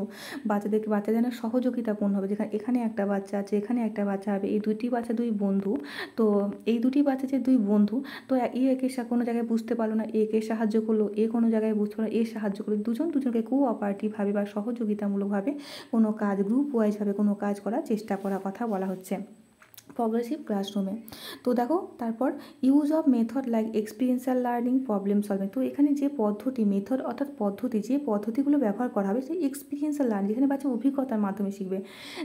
বাচ্চা যেন সহযোগিতাপূর্ণ হবে। এখানে একটা বাচ্চা আছে, এখানে একটা বাচ্চা হবে, এই দুটি বাচ্চা দুই বন্ধু, তো এই দুটি বাচ্চা যে দুই বন্ধু, তো একে কোনো জায়গায় বুঝতে পারলো না, একে সাহায্য করলো, কোনো জায়গায় বুঝতে পারলো, সাহায্য করলো, দুজনকে কোঅপারেটিভভাবে বা সহযোগিতামূলকভাবে কোনো কাজ, গ্রুপ ওয়াইজভাবে কোনো কাজ করার চেষ্টা করার কথা বলা হচ্ছে প্রগ্রেসিভ ক্লাসরুমে। তো দেখো তারপর use of method like experiential learning, problem solving. তো এখানে যে মেথড অর্থাৎ যে পদ্ধতিগুলো ব্যবহার করা হবে, সেই এক্সপিরিয়েন্সিয়াল লার্নিং, যেখানে বাচ্চা অভিজ্ঞতার মাধ্যমে শিখবে।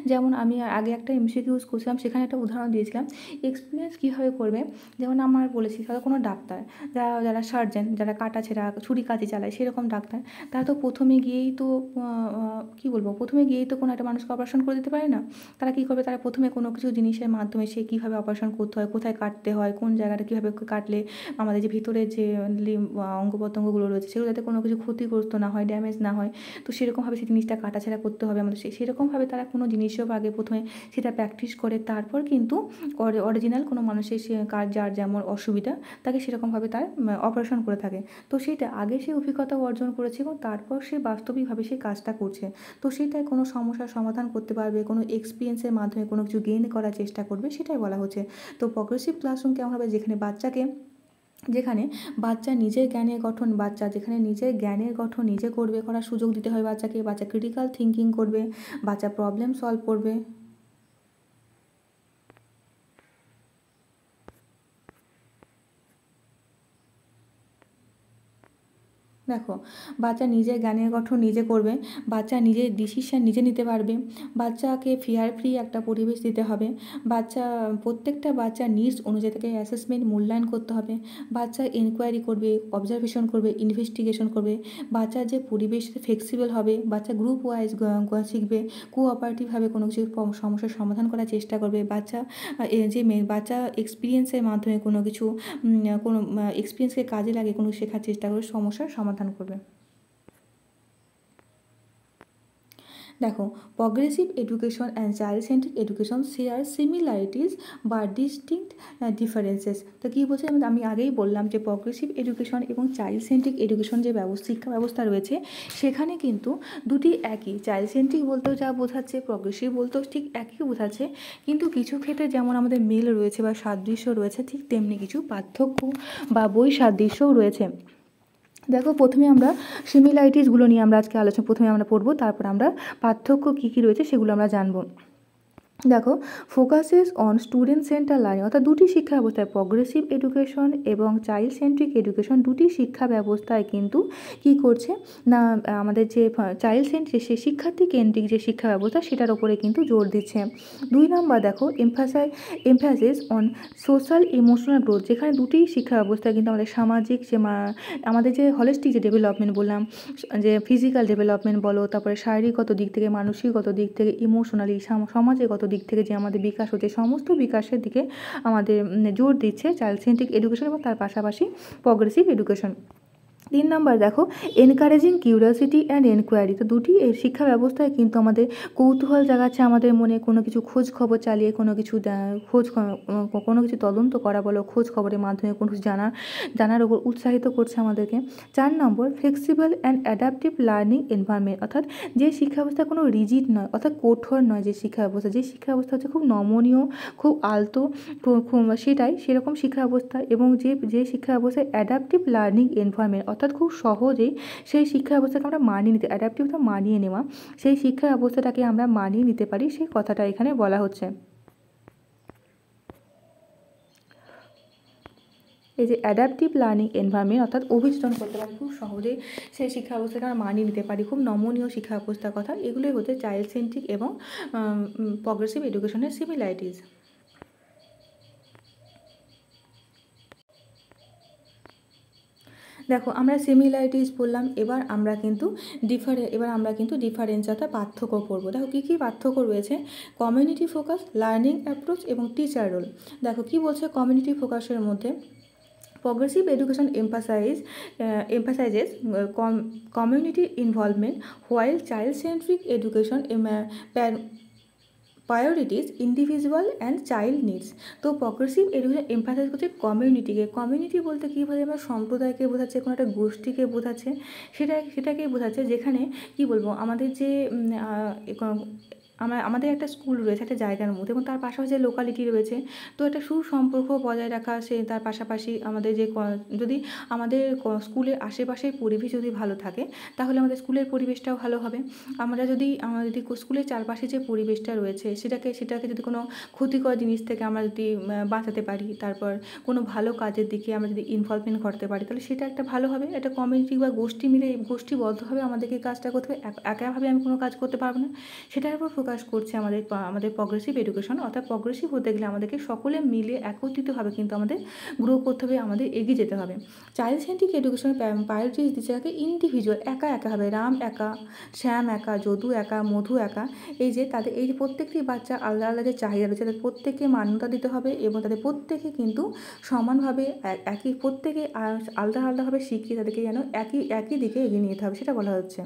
যেমন আমি আগে একটা এমসিকিউ ইউজ করছিলাম, সেখানে একটা উদাহরণ দিয়েছিলাম, এক্সপিরিয়েন্স কীভাবে করবে। যেমন আমার বলেছি হয়তো কোনো ডাক্তার, যারা সার্জেন, যারা কাটাছেঁড়া ছুরি কাঁচি চালায়, সেরকম ডাক্তার, তারা তো প্রথমে গিয়েই তো কোনো একটা মানুষকে অপারেশন করে দিতে পারে না। তারা কী করবে, তারা প্রথমে কোনো কিছু জিনিসের মাধ্যমে সে কীভাবে অপারেশন করতে হয়, কোথায় কাটতে হয়, কোন জায়গাটা কীভাবে কাটলে আমাদের যে ভিতরে যে অঙ্গ প্রত্যঙ্গগুলো রয়েছে সেগুলো যাতে কোনো কিছু ক্ষতিগ্রস্ত না হয়, ড্যামেজ না হয়, তো সেরকমভাবে সেই জিনিসটা কাটাছেঁড়া করতে হবে আমাদের। সেরকমভাবে তারা কোনো জিনিসও আগে প্রথমে সেটা প্র্যাকটিস করে, তারপর কিন্তু অরিজিনাল কোনো মানুষের যার যেমন অসুবিধা তাকে সেরকমভাবে তার অপারেশন করে থাকে। তো সেটা আগে সে অভিজ্ঞতা অর্জন করেছে এবং তারপর সে বাস্তবিকভাবে সেই কাজটা করছে। তো সেটাই কোনো সমস্যার সমাধান করতে পারবে, কোনো এক্সপিরিয়েন্সের মাধ্যমে কোনো কিছু গেইন করার চেষ্টা করবে, সেটাই বলা হচ্ছে। তো প্রগ্রেসিভ ক্লাসরুম কেমন হবে, যেখানে বাচ্চা নিজের জ্ঞানের গঠন নিজে করবে, করার সুযোগ দিতে হয় বাচ্চাকে, বাচ্চা ক্রিটিক্যাল থিঙ্কিং করবে, বাচ্চা প্রবলেম সলভ করবে। দেখো, বাচ্চা নিজের জ্ঞানের গঠন নিজে করবে, বাচ্চা নিজের ডিসিশন নিজে নিতে পারবে, বাচ্চাকে ফিয়ার ফ্রি একটা পরিবেশ দিতে হবে, প্রত্যেকটা বাচ্চার নিডস অনুযায়ী তাকে অ্যাসেসমেন্ট মূল্যায়ন করতে হবে, বাচ্চা এনকোয়ারি করবে, অবজারভেশন করবে, ইনভেস্টিগেশন করবে, বাচ্চার যে পরিবেশ ফ্লেক্সিবল হবে, বাচ্চা গ্রুপ ওয়াইজ শিখবে, কোঅপারেটিভভাবে কোনো কিছু সমস্যার সমাধান করার চেষ্টা করবে, বাচ্চা এক্সপিরিয়েন্সের মাধ্যমে কোনো কিছু কোনো এক্সপিরিয়েন্সকে কাজে লাগিয়ে কোনো শেখার চেষ্টা করে সমস্যার সমাধান করবে। দেখো, progressive education and child centric education share similarities বা ডিস্টিংক্ট ডিফারেন্সেস। তো কী বলছে, আমি আগেই বললাম যে প্রগ্রেসিভ এডুকেশন এবং চাইল্ড সেন্ট্রিক এডুকেশন যে শিক্ষা ব্যবস্থা রয়েছে সেখানে কিন্তু দুটি একই, চাইল্ড সেন্ট্রিক বলতেও যা বোঝাচ্ছে, প্রগ্রেসিভ বলতেও ঠিক একই বোঝাচ্ছে, কিন্তু কিছু ক্ষেত্রে যেমন আমাদের মিল রয়েছে বা সাদৃশ্য রয়েছে, ঠিক তেমনি কিছু পার্থক্য বা বৈসাদৃশ্যও রয়েছে। দেখো, প্রথমে আমরা সিমিলারিটিসগুলো নিয়ে আমরা আজকে প্রথমে আমরা পড়বো, তারপর আমরা পার্থক্য কী কী রয়েছে সেগুলো আমরা জানবো। দেখো, focuses on student centre learning, অর্থাৎ দুটি শিক্ষা ব্যবস্থায় প্রগ্রেসিভ এডুকেশন এবং চাইল্ড সেন্ট্রিক এডুকেশন দুটি শিক্ষা ব্যবস্থায় কিন্তু কী করছে না, আমাদের যে চাইল্ড সেন্ট্রিক সেই শিক্ষার্থী কেন্দ্রিক যে শিক্ষা ব্যবস্থা সেটার ওপরে কিন্তু জোর দিচ্ছে। 2 নম্বর দেখো, emphasis on social emotional growth, যেখানে দুটি শিক্ষা ব্যবস্থায় কিন্তু আমাদের সামাজিক আমাদের যে হলিস্টিক যে ডেভেলপমেন্ট বললাম, যে ফিজিক্যাল ডেভেলপমেন্ট বলো, তারপরে শারীরিকগত দিক থেকে, মানসিকগত দিক থেকে, ইমোশনালি সমাজগত দিক থেকে যে আমাদের বিকাশ হচ্ছে, সমস্ত বিকাশের দিকে আমাদের জোর দিচ্ছে চাইল্ড সেন্ট্রিক এডুকেশন এবং তার পাশাপাশি প্রগ্রেসিভ এডুকেশন। 3 নম্বর দেখো, এনকারেজিং কিউরিয়াসিটি অ্যান্ড এনকোয়ারি, তো দুটি এই শিক্ষা ব্যবস্থায় কিন্তু আমাদের কৌতূহল জাগাচ্ছে, আমাদের মনে কোনো কিছু খোঁজ খবর চালিয়ে কোনো কিছু কোনো কিছু তদন্ত করা বলো, খোঁজ খবরের মাধ্যমে কোনো কিছু জানার উপর উৎসাহিত করছে আমাদেরকে। 4 number, flexible and adaptive learning environment, অর্থাৎ যে শিক্ষা ব্যবস্থা কোনো রিজিড নয়, অর্থাৎ কঠোর নয়, যে শিক্ষা ব্যবস্থা হচ্ছে খুব নমনীয়, খুব আলতো, সেরকম শিক্ষা ব্যবস্থা, এবং যে শিক্ষা ব্যবস্থায় অ্যাডাপটিভ লার্নিং এনভায়রনমেন্ট, অর্থাৎ খুব সহজেই সেই শিক্ষা ব্যবস্থাকে আমরা মানিয়ে নিতে, অ্যাডাপটিভ তো মানিয়ে নেওয়া, সেই শিক্ষা ব্যবস্থাটাকে আমরা মানিয়ে নিতে পারি, সেই কথাটা এখানে বলা হচ্ছে। এই যে অ্যাডাপটিভ লার্নিং এনভায়রনমেন্ট, অর্থাৎ অভিযোজন করতে পারি খুব সহজেই, সেই শিক্ষা ব্যবস্থাকে আমরা মানিয়ে নিতে পারি, খুব নমনীয় শিক্ষা ব্যবস্থার কথা, এগুলোই হচ্ছে চাইল্ড সেন্ট্রিক এবং প্রগ্রেসিভ এডুকেশনের সিমিলারিটিস। দেখো, আমরা সিমিলারিটিস বললাম, এবার আমরা কিন্তু ডিফারেন্স অর্থাৎ পার্থক্য পড়বো। দেখো, কী কী পার্থক্য রয়েছে, কমিউনিটি ফোকাস, লার্নিং অ্যাপ্রোচ এবং টিচার রোল। দেখো, কী বলছে কমিউনিটি ফোকাসের মধ্যে, progressive education emphasizes community involvement, while child-centric education priorities individual and child needs. তো প্রগ্রেসিভ এডুকেশন এমফাসাইজ করছে কমিউনিটিকে। কমিউনিটি বলতে কী বোঝায়, আমরা সম্প্রদায়কে বোঝাচ্ছে, কোনো একটা গোষ্ঠীকে বোঝাচ্ছে, সেটাকেই বোঝাচ্ছে, যেখানে কী বলবো, আমাদের যে আমাদের একটা স্কুল রয়েছে একটা জায়গার মধ্যে, এবং তার পাশাপাশি যে লোকালিটি রয়েছে, তো একটা সুসম্পর্ক বজায় রাখা, তার পাশাপাশি আমাদের যদি আমাদের স্কুলের আশেপাশের পরিবেশ যদি ভালো থাকে, তাহলে আমাদের স্কুলের পরিবেশটাও ভালো হবে। আমরা যদি স্কুলের চারপাশে যে পরিবেশটা রয়েছে সেটাকে যদি কোনো ক্ষতিকর জিনিস থেকে আমরা যদি বাঁচাতে পারি, তারপর কোনো ভালো কাজের দিকে আমরা যদি ইনভলভমেন্ট করতে পারি, তাহলে সেটা একটা ভালো হবে। একটা কমিউনিটি বা গোষ্ঠী মিলে গোষ্ঠীবদ্ধভাবে আমাদেরকে কাজটা করতে হবে, একাভাবে আমি কোনো কাজ করতে পারবো না, সেটার উপর ফোকাস করছে আমাদের প্রগ্রেসিভ এডুকেশন। অর্থাৎ প্রগ্রেসিভ হতে গেলে আমাদেরকে সকলে মিলে একত্রিতভাবে কিন্তু আমাদের গ্রো করতে হবে, আমাদের এগিয়ে যেতে হবে। চাইল্ড সেন্ট্রিক এডুকেশনের প্রায়োরিটিস দিচ্ছে একে ইন্ডিভিজুয়াল, একা হবে, রাম একা, শ্যাম একা, যদু একা, মধু একা, এই যে প্রত্যেকটি বাচ্চা আলাদা আলাদা যে চাহিদা রয়েছে তাদের প্রত্যেককে মান্যতা দিতে হবে, এবং তাদের প্রত্যেকে কিন্তু সমানভাবে প্রত্যেকে আলাদা আলাদাভাবে শিখিয়ে তাদেরকে যেন একই দিকে এগিয়ে নিয়ে যেতে হবে, সেটা বলা হচ্ছে।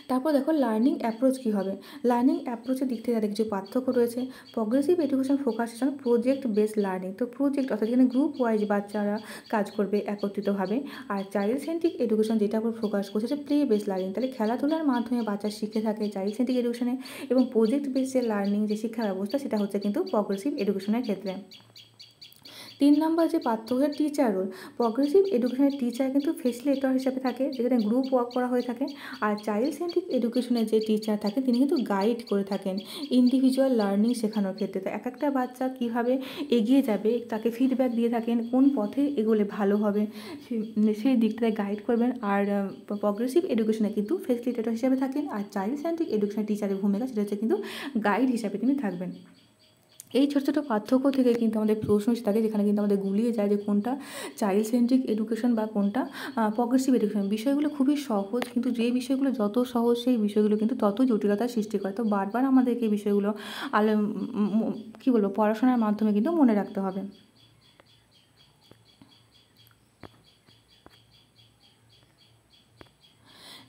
তারপর দেখো, লার্নিং অ্যাপ্রোচ কী হবে, লার্নিং অ্যাপ্রোচের দিক থেকে তাদের কিছু পার্থক্য রয়েছে। Progressive education focus on project based learning, তো প্রজেক্ট অর্থাৎ যেখানে গ্রুপ ওয়াইজ বাচ্চারা কাজ করবে একত্রিতভাবে। আর চাইল্ড সেন্ট্রিক এডুকেশন যেটা উপর ফোকাস করছে সেটা প্লে বেসড লার্নিং, তাহলে খেলাধুলার মাধ্যমে বাচ্চা শিখে থাকে চাইল্ড সেন্ট্রিক এডুকেশনে, এবং প্রজেক্ট বেসড যে লার্নিং যে শিক্ষা ব্যবস্থা সেটা হচ্ছে কিন্তু প্রগ্রেসিভ এডুকেশনের ক্ষেত্রে। 3 নম্বর যে পাঠ্যক্রমের টিচার রোল, প্রগ্রেসিভ এডুকেশনের টিচার কিন্তু ফেসিলিটেটর হিসেবে থাকে, যেখানে গ্রুপ ওয়ার্ক করা হয়ে থাকে। আর চাইল্ড সেন্ট্রিক এডুকেশনের যে টিচার থাকেন তিনি কিন্তু গাইড করে থাকেন ইন্ডিভিজুয়াল লার্নিং শেখানোর ক্ষেত্রে। তো এক একটা বাচ্চা কীভাবে এগিয়ে যাবে তাকে ফিডব্যাক দিয়ে থাকেন, কোন পথে এগোলে ভালো হবে সেই দিকটায় গাইড করবেন। আর প্রগ্রেসিভ এডুকেশনে কিন্তু ফেসিলিটেটর হিসেবে থাকেন, আর চাইল্ড সেন্ট্রিক এডুকেশনের টিচারের ভূমিকা সেটা হচ্ছে কিন্তু গাইড হিসাবে তিনি থাকবেন। এই ছোটো ছোটো পার্থক্য থেকে কিন্তু আমাদের প্রশ্ন এসে থাকে, যেখানে কিন্তু আমাদের গুলিয়ে যায় যে কোনটা চাইল্ড সেন্ট্রিক এডুকেশন বা কোনটা প্রগ্রেসিভ এডুকেশন। বিষয়গুলো খুবই সহজ, কিন্তু যে বিষয়গুলো যত সহজ সেই বিষয়গুলো কিন্তু তত জটিলতার সৃষ্টি করে। তো বারবার আমাদেরকে এই বিষয়গুলো কী বলবো, পড়াশোনার মাধ্যমে কিন্তু মনে রাখতে হবে।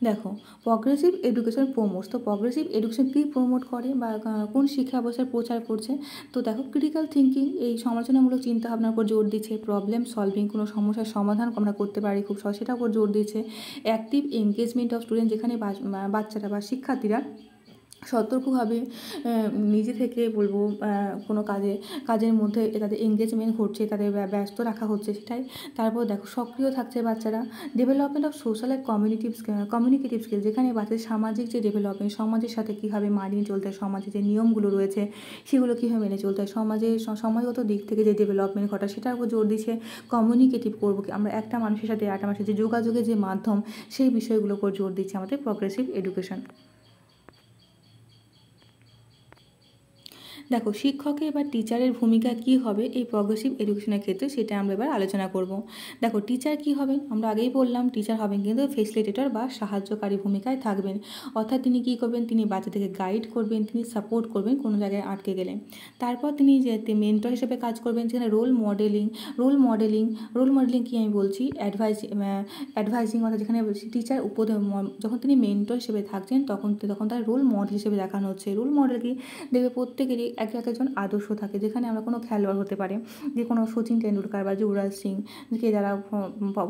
দেখো, প্রগ্রেসিভ এডুকেশন প্রমোটস, তো প্রগ্রেসিভ এডুকেশন কী প্রমোট করে বা কোন শিক্ষা ব্যবস্থার প্রচার করছে? তো দেখো, ক্রিটিক্যাল থিঙ্কিং, এই সমালোচনামূলক চিন্তাভাবনার উপর জোর দিচ্ছে। প্রবলেম সলভিং, কোনো সমস্যার সমাধান আমরা করতে পারি খুব সহজ, সেটার উপর জোর দিচ্ছে। অ্যাক্টিভ এনগেজমেন্ট অফ স্টুডেন্ট, যেখানে বাচ্চারা বা শিক্ষার্থীরা সতর্কভাবে নিজে থেকে বলবো কোনো কাজের মধ্যে তাদের এঙ্গেজমেন্ট ঘটছে, তাদের ব্যস্ত রাখা হচ্ছে সেটাই। তারপর দেখো, সক্রিয় থাকছে বাচ্চারা। Development of social and communicative skill, যেখানে বাচ্চাদের সামাজিক যে ডেভেলপমেন্ট, সমাজের সাথে কীভাবে মানিয়ে চলতে হয়, সমাজে যে নিয়মগুলো রয়েছে সেগুলো কীভাবে মেনে চলতে হয়, সমাজগত দিক থেকে যে ডেভেলপমেন্ট ঘটা সেটার উপর জোর দিচ্ছে। কমিউনিকেটিভ করবো কি আমরা একটা মানুষের সাথে একটা মানুষের যে যোগাযোগের যে মাধ্যম, সেই বিষয়গুলোর উপর জোর দিচ্ছে আমাদের প্রগ্রেসিভ এডুকেশন। দেখো, শিক্ষকের বা টিচারের ভূমিকা কী হবে এই প্রগ্রেসিভ এডুকেশনের ক্ষেত্রে, সেটা আমরা এবার আলোচনা করব। দেখো, টিচার কী হবেন, আমরা আগেই বললাম টিচার হবেন কিন্তু ফেসিলিটেটর বা সাহায্যকারী ভূমিকায় থাকবেন। অর্থাৎ তিনি কী করবেন, তিনি বাচ্চাদেরকে গাইড করবেন, তিনি সাপোর্ট করবেন কোনো জায়গায় আটকে গেলে। তারপর তিনি যে মেন্টর হিসেবে কাজ করবেন, যেখানে রোল মডেলিং কি আমি বলছি, অ্যাডভাইজিং, অর্থাৎ যেখানে টিচার যখন তিনি মেন্টর হিসেবে থাকছেন তখন তার রোল মডেল হিসেবে দেখানো হচ্ছে। রোল মডেল কি, দেখবে প্রত্যেকেরই একজন আদর্শ থাকে, যেখানে আমরা কোনো খেলোয়াড় হতে পারে, যে কোনো সচিন টেন্ডুলকার বা যুবরাজ সিং, কে যারা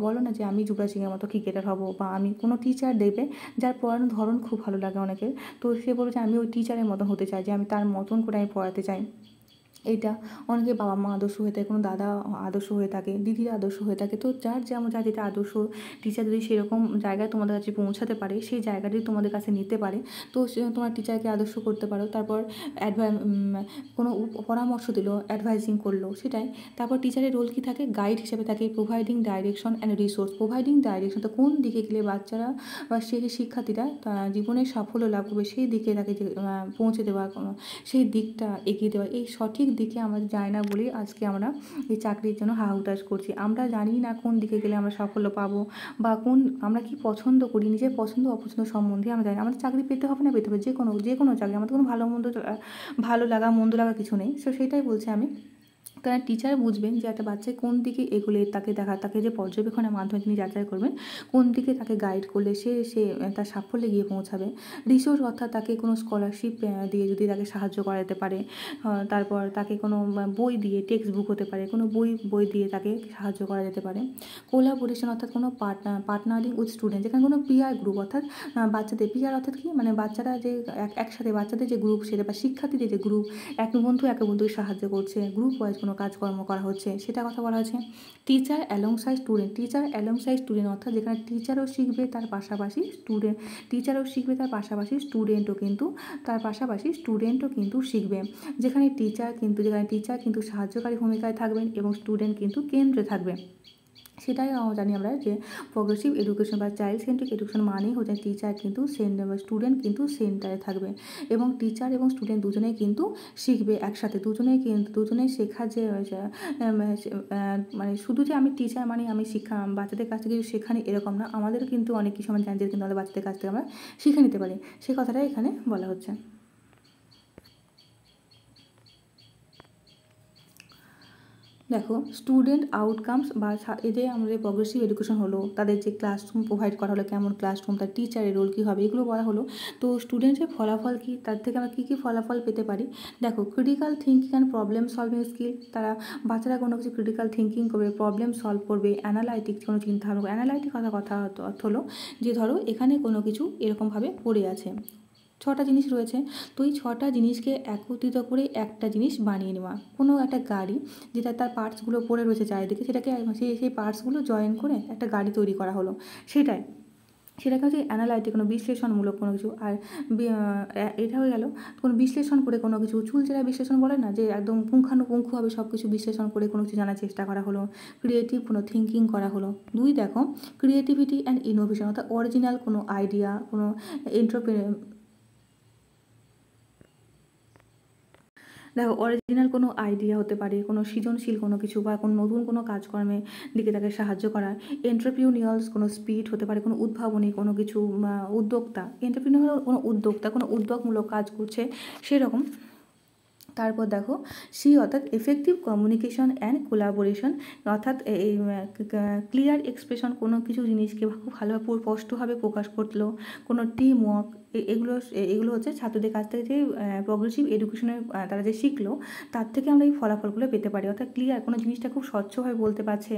বলো না যে আমি যুবরাজ সিংয়ের মতো ক্রিকেটার হব, বা আমি কোনো টিচার দেখবে যার পড়ানোর ধরন খুব ভালো লাগে অনেকের, তো সে বলে যে আমি ওই টিচারের মতন হতে চাই, যে আমি তার মতন করে আমি পড়াতে চাই। এইটা অনেকে বাবা মা আদর্শ হয়ে থাকে, কোনো দাদা আদর্শ হয়ে থাকে, দিদিরা আদর্শ হয়ে থাকে। তো যার যেটা আদর্শ, টিচার যদি সেরকম জায়গায় তোমাদের কাছে পৌঁছাতে পারে, সেই জায়গাটি তোমাদের কাছে নিতে পারে, তো তোমার টিচারকে আদর্শ করতে পারো। তারপর কোনো পরামর্শ দিল, অ্যাডভাইজিং করলো, সেটাই। তারপর টিচারের রোল কী থাকে, গাইড হিসেবে থাকে, providing direction and resource. Providing direction, তো কোন দিকে গেলে বাচ্চারা বা সেই শিক্ষার্থীরা জীবনে সাফল্য লাভ করবে সেই দিকে তাকে পৌঁছে দেওয়া, সেই দিকটা এগিয়ে দেওয়া, এই সঠিক দিকে আমরা যাই না বলেই আজকে আমরা এই চাকরির জন্য হাহুতাশ করছি। আমরা জানি না কোন দিকে গেলে আমরা সাফল্য পাবো, বা আমরা কি পছন্দ করি, নিজের পছন্দ অপছন্দ সম্বন্ধে আমরা জানি না। আমাদের চাকরি পেতে হবে না পেতে হবে, যে কোনো চাকরি, আমাদের কোনো ভালো লাগা মন্দ লাগা কিছু নেই। সেটাই বলছি আমি। কারণ টিচার বুঝবেন যে একটা বাচ্চা কোন দিকে এগোলে তাকে যে পর্যবেক্ষণের মাধ্যমে তিনি যাচাই করবেন কোন দিকে তাকে গাইড করলে সে তার সাফল্যে গিয়ে পৌঁছাবে। রিসোর্স, অর্থাৎ তাকে কোনো স্কলারশিপ দিয়ে যদি তাকে সাহায্য করা যেতে পারে, তারপর তাকে কোনো বই দিয়ে, টেক্সট বুক হতে পারে, কোনো বই দিয়ে তাকে সাহায্য করা যেতে পারে। কোলাবোরেশন, অর্থাৎ কোনো পার্টনারিং উইথ স্টুডেন্ট, যেখানে কোনো পিয়ার গ্রুপ, অর্থাৎ বাচ্চাদের পিয়ার, অর্থাৎ কি মানে বাচ্চারা যে একসাথে বাচ্চাদের যে গ্রুপ, সেটা বা শিক্ষার্থীদের যে গ্রুপ, এক বন্ধুকে সাহায্য করছে, গ্রুপ ওয়াইজ কোনো কাজকর্ম করা হচ্ছে, সেটা কথা বলা হচ্ছে। টিচার অ্যালংসাইড স্টুডেন্ট, অর্থাৎ যেখানে টিচারও শিখবে তার পাশাপাশি স্টুডেন্টও কিন্তু শিখবে, যেখানে টিচার কিন্তু সাহায্যকারী ভূমিকায় থাকবেন এবং স্টুডেন্ট কিন্তু কেন্দ্রে থাকবে। সেটাই জানি আমরা যে প্রগ্রেসিভ এডুকেশন বা চাইল্ড সেন্ট্রিক এডুকেশন মানেই হচ্ছে টিচার কিন্তু স্টুডেন্ট কিন্তু সেন্টারে থাকবে, এবং টিচার এবং স্টুডেন্ট দুজনেই কিন্তু শিখবে একসাথে, দুজনেই শেখার যে মানে শুধু যে আমি টিচার মানে আমি বাচ্চাদের কাছ থেকে শেখা নিই এরকম না, আমাদেরও কিন্তু অনেক কিছু আমরা জানি যে কিন্তু আমাদের বাচ্চাদের কাছ থেকে আমরা শিখে নিতে পারি, সেই কথাটাই এখানে বলা হচ্ছে। দেখো, স্টুডেন্ট আউটকামস বা এই যে আমাদের প্রগ্রেসিভ এডুকেশন হলো, তাদের যে ক্লাসরুম প্রোভাইড করা হলো, কেমন ক্লাসরুম, তার টিচারের রোল কী হবে, এগুলো বলা হলো। তো স্টুডেন্টের ফলাফল কী, তার থেকে আমরা কী ফলাফল পেতে পারি। দেখো, critical thinking and problem solving skill, বাচ্চারা কোনো কিছু ক্রিটিক্যাল থিঙ্কিং করবে, প্রবলেম সলভ করবে, অ্যানালাইটিক কোনো চিন্তা ভাবনা, অ্যানালাইটিক কথা অর্থ হলো যে ধরো এখানে কোনো কিছু এরকমভাবে পড়ে আছে, ছটা জিনিস রয়েছে। তো এই ছটা জিনিসকে একত্রিত করে একটা জিনিস বানিয়ে নেওয়া। কোনো একটা গাড়ি যেটা তার পার্টসগুলো পড়ে রয়েছে চারিদিকে, সেটাকে সেই পার্টসগুলো জয়েন করে একটা গাড়ি তৈরি করা হলো। সেটাই সেটাকে হচ্ছে অ্যানালাইটিক, কোনো বিশ্লেষণমূলক কোনো কিছু। আর এটা হয়ে গেল কোনো বিশ্লেষণ করে কোনো কিছু, চুলচেরা বিশ্লেষণ বলে না, যে একদম পুঙ্খানুপুঙ্খভাবে সব কিছু বিশ্লেষণ করে কোনো কিছু জানার চেষ্টা করা হলো, ক্রিয়েটিভ কোনো থিঙ্কিং করা হলো। দুই দেখো, ক্রিয়েটিভিটি অ্যান্ড ইনোভেশন, অর্থাৎ অরিজিনাল কোনো আইডিয়া, কোনো দেখো অরিজিনাল কোনো আইডিয়া হতে পারে, কোনো সৃজনশীল কোনো কিছু বা কোনো নতুন কোনো কাজকর্মের দিকে তাকে সাহায্য করা। এন্টারপ্রিনিউরিয়াল কোনো স্পিরিট হতে পারে, কোনো উদ্ভাবনী কোনো কিছু, উদ্যোক্তা, এন্টারপ্রিনিউরিয়াল কোনো উদ্যোক্তা কোনো উদ্যোগমূলক কাজ করছে সেরকম। তারপর দেখো সি, অর্থাৎ এফেক্টিভ কমিউনিকেশন অ্যান্ড কোলাবোরেশন, অর্থাৎ এই ক্লিয়ার এক্সপ্রেশন, কোনো কিছু জিনিসকে খুব ভালোভাবে স্পষ্টভাবে প্রকাশ করলো, কোনো টিম ওয়ার্ক। এগুলো হচ্ছে ছাত্রদের কাছ থেকে যে প্রগ্রেসিভ এডুকেশনের তারা যে শিখলো, তার থেকে আমরা এই ফলাফলগুলো পেতে পারি। অর্থাৎ ক্লিয়ার, কোনো জিনিসটা খুব স্বচ্ছভাবে বলতে পারছে,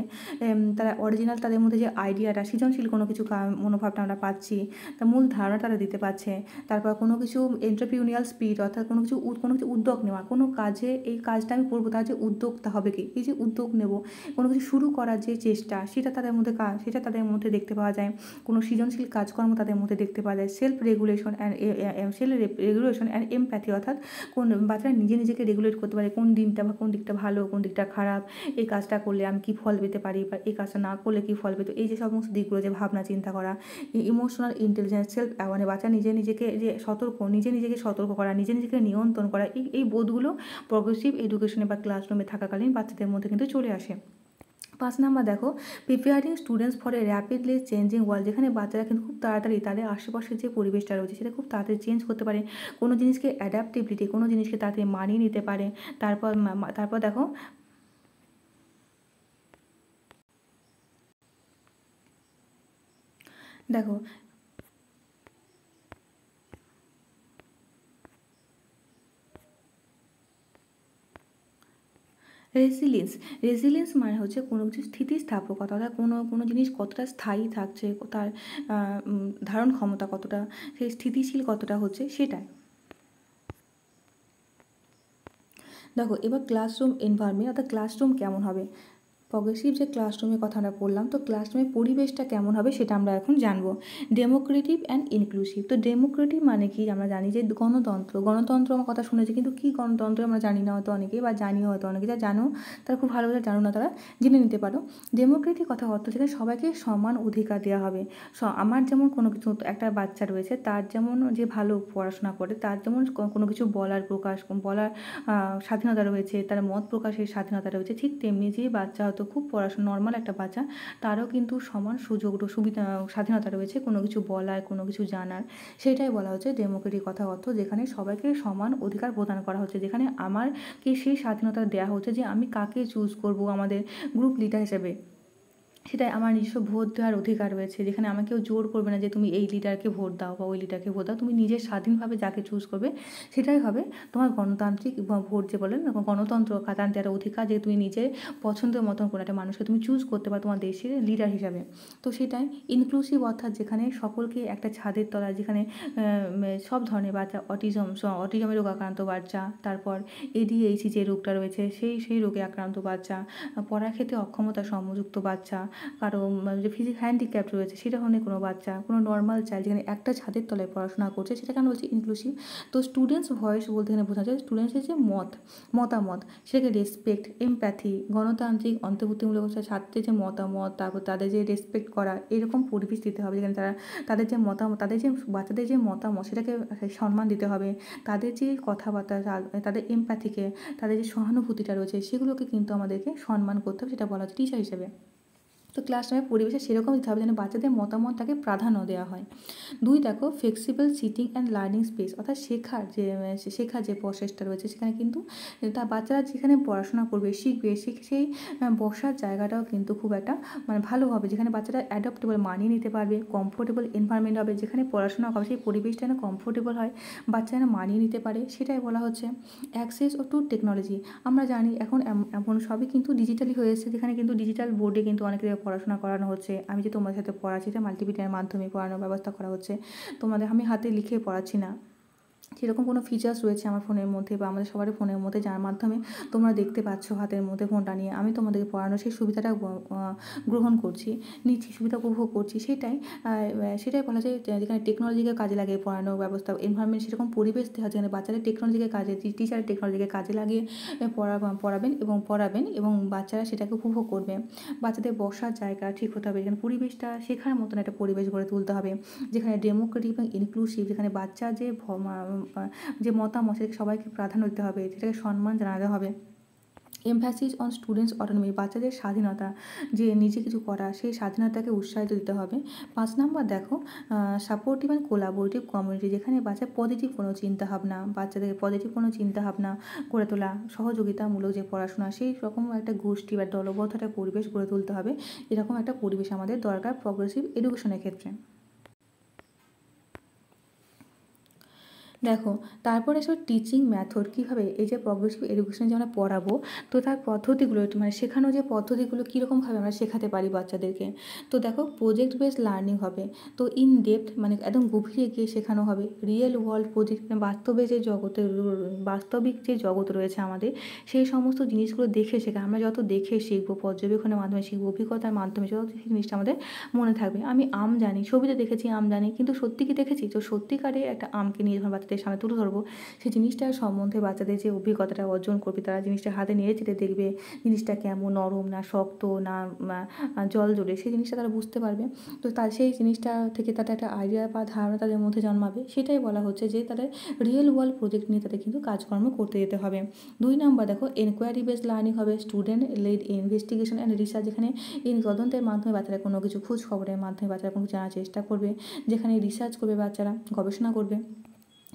তারা অরিজিনাল, তাদের মধ্যে যে আইডিয়াটা, সৃজনশীল কোনো কিছু মনোভাবটা আমরা পাচ্ছি, তার মূল ধারণা তারা দিতে পারছে। তারপর কোনো কিছু এন্টারপ্রিনিউরিয়াল স্পিরিট, অর্থাৎ কোনো কিছু উদ্যোগ নেওয়া, কোনো কাজে এই কাজটা আমি করবো, তার যে উদ্যোক্তা হবে কি, এই যে উদ্যোগ নেব, কোনো কিছু শুরু করার যে চেষ্টা, সেটা তাদের মধ্যে দেখতে পাওয়া যায়। কোনো সৃজনশীল কাজকর্ম তাদের মধ্যে দেখতে পাওয়া যায়। সেলফ রেগুলেশন অ্যান্ড এমপ্যাথি, অর্থাৎ কোন বাচ্চারা নিজেকে রেগুলেট করতে পারে, কোন দিকটা ভালো, কোন দিকটা খারাপ, এই কাজটা করলে আমি কী ফল পেতে পারি, বা এই কাজটা না করলে কী ফল পেতো, এই যে সমস্ত দিকগুলো, যে ভাবনা চিন্তা করা। ইমোশনাল ইন্টেলিজেন্স, সেলফ অ্যাওয়ারনেস, বাচ্চা নিজেকে সতর্ক করা, নিজেকে নিয়ন্ত্রণ করা, এই বোধগুলো প্রগ্রেসিভ এডুকেশনে বা ক্লাসরুমে থাকাকালীন বাচ্চাদের মধ্যে কিন্তু চলে আসে। 5 নাম্বার দেখো, preparing students for a rapidly changing world, যেখানে বাচ্চারা কিন্তু খুব তাড়াতাড়ি তাদের আশেপাশের যে পরিবেশটা রয়েছে সেটা খুব তাড়াতাড়ি চেঞ্জ করতে পারে, কোনো জিনিসকে অ্যাডাপ্টিবিলিটি, কোনো জিনিসকে তাড়াতাড়ি মানিয়ে নিতে পারে। তারপর দেখো দেখো রেজিলিয়েন্স মানে হচ্ছে কোনো কিছু স্থিতিস্থাপকতা, অর্থাৎ কোনো জিনিস কতটা স্থায়ী থাকছে, তার ধারণ ক্ষমতা কতটা, সেই স্থিতিশীল কতটা হচ্ছে, সেটাই। দেখো এবার ক্লাসরুম এনভায়রনমেন্ট, অর্থাৎ ক্লাসরুম কেমন হবে। প্রগ্রেসিভ যে ক্লাসরুমের কথা আমরা বললাম, তো ক্লাসরুমের পরিবেশটা কেমন হবে সেটা আমরা এখন জানবো। ডেমোক্রেটিভ অ্যান্ড ইনক্লুসিভ, তো ডেমোক্রেটিভ মানে কি, আমরা জানি যে গণতন্ত্র আমার কথা শুনেছি, কিন্তু কী গণতন্ত্র আমরা জানি না হয়তো অনেকে, বা জানিও হয়তো অনেকে, যা জানো তারা খুব ভালো করে জানো না, তারা জেনে নিতে পারো। ডেমোক্রেটিক কথা অর্থ যেখানে সবাইকে সমান অধিকার দেওয়া হবে। আমার যেমন কোনো কিছু, একটা বাচ্চা রয়েছে, তার যেমন যে ভালো পড়াশোনা করে, তার যেমন কোনো কিছু বলার স্বাধীনতা রয়েছে, তার মত প্রকাশের স্বাধীনতা রয়েছে, ঠিক তেমনি যে বাচ্চা হয়তো খুব পড়াশোনা নর্মাল একটা বাচ্চা, তারও কিন্তু সমান সুযোগ সুবিধা স্বাধীনতা রয়েছে কোনো কিছু বলার, কোনো কিছু জানার। সেটাই বলা হচ্ছে ডেমোক্রেটিক কথা অর্থ, যেখানে সবাইকে সমান অধিকার প্রদান করা হচ্ছে, যেখানে আমাকে সেই স্বাধীনতা দেওয়া হচ্ছে যে আমি কাকে চুজ করব আমাদের গ্রুপ লিডার হিসেবে। সেটাই, আমার নিজস্ব ভোট দেওয়ার অধিকার রয়েছে, যেখানে আমাকে কেউ জোর করবে না যে তুমি এই লিডারকে ভোট দাও বা ওই লিডারকে ভোট দাও, তুমি নিজের স্বাধীনভাবে যাকে চুজ করবে সেটাই হবে তোমার গণতান্ত্রিক ভোট, যে বলেন গণতন্ত্র তান্ত্রিক একটা অধিকার, যে তুমি নিজের পছন্দের মতন কোনো একটা মানুষকে তুমি চুজ করতে পারো তোমার দেশের লিডার হিসাবে। তো সেটাই ইনক্লুসিভ, অর্থাৎ যেখানে সকলকে একটা ছাদের তলায়, যেখানে সব ধরনের বাচ্চা, অটিজমের রোগ আক্রান্ত বাচ্চা, তারপর এডিএইচডি যে রোগটা রয়েছে সেই রোগে আক্রান্ত বাচ্চা, পড়ার ক্ষেত্রে অক্ষমতা সম্যুক্ত বাচ্চা, কারো যে হ্যান্ডিক্যাপ রয়েছে সেটা ধরনের কোনো বাচ্চা, কোনো নর্মাল চাইল্ড, যেখানে একটা ছাদের তলায় পড়াশোনা করছে, সেটা কেন বলছি ইনক্লুসিভ। তো স্টুডেন্টস ভয়েস বলতে এখানে বোঝা যায় স্টুডেন্টসের যে মতামত, সেটাকে রেসপেক্ট, এমপ্যাথি, গণতান্ত্রিক অন্তর্ভুক্তিমূলক ছাত্রের যে মতামত, তারপর তাদের যে রেসপেক্ট করা, এরকম পরিবেশ দিতে হবে, যেখানে তাদের যে মতামত, বাচ্চাদের যে মতামত সেটাকে সম্মান দিতে হবে, তাদের যে কথাবার্তা, তাদের এমপ্যাথিকে, তাদের যে সহানুভূতিটা রয়েছে সেগুলোকে কিন্তু আমাদেরকে সম্মান করতে হবে, সেটা বলা হচ্ছে টিচার হিসেবে। তো ক্লাসরুমের পরিবেশে সেরকম দিতে হবে যেন বাচ্চাদের মতামতটাকে প্রাধান্য দেওয়া হয়। 2 দেখো, flexible seating and learning space, অর্থাৎ শেখার যে প্রসেসটা রয়েছে, সেখানে কিন্তু তা বাচ্চারা যেখানে পড়াশোনা করবে, শিখবে, সেই বসার জায়গাটাও কিন্তু খুব একটা ভালো হবে, যেখানে বাচ্চারা অ্যাডাপ্টেবল, মানিয়ে নিতে পারবে, কমফোর্টেবল এনভায়রনমেন্ট হবে, যেখানে পড়াশোনা হবে সেই পরিবেশটা যেন কমফোর্টেবল হয়, বাচ্চা যেন মানিয়ে নিতে পারে, সেটাই বলা হচ্ছে। অ্যাক্সেস টু টেকনোলজি, আমরা জানি এখন সবই কিন্তু ডিজিটালি হয়ে এসেছে, যেখানে কিন্তু ডিজিটাল বোর্ডে কিন্তু অনেক জায়গায় পড়াশোনা করানো হচ্ছে। আমি যে তোমাদের সাথে পড়াচ্ছি, এটা মাল্টিমিডিয়ার মাধ্যমে পড়ানোর ব্যবস্থা করা হচ্ছে, আমি হাতে লিখে পড়াচ্ছি না। সেরকম কোনো ফিচার্স রয়েছে আমার ফোনের মধ্যে বা আমাদের সবারই ফোনের মধ্যে, যার মাধ্যমে তোমরা দেখতে পাচ্ছ হাতের মধ্যে ফোনটা নিয়ে আমি তোমাদেরকে পড়ানোর সেই সুবিধাটা গ্রহণ করছি, নিচ্ছি, সুবিধা উপভোগ করছি। সেটাই বলা যায় যেখানে টেকনোলজিকে কাজে লাগিয়ে পড়ানোর ব্যবস্থা, এনভায়রনমেন্ট, সেরকম পরিবেশ দেওয়া যেখানে বাচ্চাদের টেকনোলজিকে কাজে, টিচার টেকনোলজিকে কাজে লাগিয়ে পড়াবেন এবং বাচ্চারা সেটাকে উপভোগ করবে। বাচ্চাদের বসার জায়গা ঠিক হতে হবে, যেখানে পরিবেশটা শেখার মতন একটা পরিবেশ গড়ে তুলতে হবে, যেখানে ডেমোক্রেটিক এবং ইনক্লুসিভ, যেখানে বাচ্চার যে মতামত সেটাকে সবাইকে প্রাধান্য দিতে হবে, সেটাকে সম্মান জানাতে হবে। এমফ্যাসিস অন স্টুডেন্টস অটোনমি, বাচ্চাদের স্বাধীনতা, যে নিজে কিছু করা, সেই স্বাধীনতাকে উৎসাহিত দিতে হবে। 5 নম্বর দেখো সাপোর্টিভ অ্যান্ড কোলাবোরেটিভ কমিউনিটি, যেখানে বাচ্চাদের পজিটিভ কোনো চিন্তাভাবনা করে তোলা, সহযোগিতামূলক যে পড়াশোনা, সেই রকম একটা গোষ্ঠী বা দলবদ্ধ একটা পরিবেশ গড়ে তুলতে হবে। এরকম একটা পরিবেশ আমাদের দরকার প্রগ্রেসিভ এডুকেশনের ক্ষেত্রে। দেখো তারপরে এসব টিচিং মেথড কীভাবে এই যে প্রগ্রেসিভ এডুকেশনে যে আমরা পড়াবো, তো তার পদ্ধতিগুলো মানে শেখানো যে পদ্ধতিগুলো কীরকমভাবে আমরা শেখাতে পারি বাচ্চাদেরকে। তো দেখো প্রজেক্ট বেসড লার্নিং হবে, তো ইন ডেপথ মানে একদম গভীরে গিয়ে শেখানো হবে। রিয়েল ওয়ার্ল্ড প্রজেক্ট, বাস্তবিক যে জগৎ রয়েছে আমাদের, সেই সমস্ত জিনিসগুলো দেখে শেখা। আমরা যত দেখে শিখবো, পর্যবেক্ষণের মাধ্যমে শিখবো, অভিজ্ঞতার মাধ্যমে, যত সেই জিনিসটা আমাদের মনে থাকবে। আমি আম জানি, ছবিতে দেখেছি আম জানি, কিন্তু সত্যি কি দেখেছি? তো সত্যিকারে একটা আমকে নিয়ে যখন বাচ্চাদের সামনে তুলে ধরবো, সেই জিনিসটার সম্বন্ধে বাচ্চাদের যে অভিজ্ঞতাটা অর্জন করবে, তারা জিনিসটা হাতে নেড়ে চেড়ে দেখবে জিনিসটা কেমন, নরম না শক্ত না জল জলে, সেই জিনিসটা তারা বুঝতে পারবে। তো সেই জিনিসটা থেকে তাদের একটা আইডিয়া বা ধারণা তাদের মধ্যে জন্মাবে। সেটাই বলা হচ্ছে যে তাদের রিয়েল ওয়ার্ল্ড প্রজেক্ট নিয়ে তাদের কিন্তু কাজকর্ম করতে যেতে হবে। 2 নম্বর দেখো এনকোয়ারি বেসড লার্নিং হবে, student led investigation and research, যেখানে এই তদন্তের মাধ্যমে বাচ্চারা কোনো কিছু, খোঁজ খবরের মাধ্যমে বাচ্চারা কোনো জানার চেষ্টা করবে, যেখানে রিসার্চ করবে, বাচ্চারা গবেষণা করবে।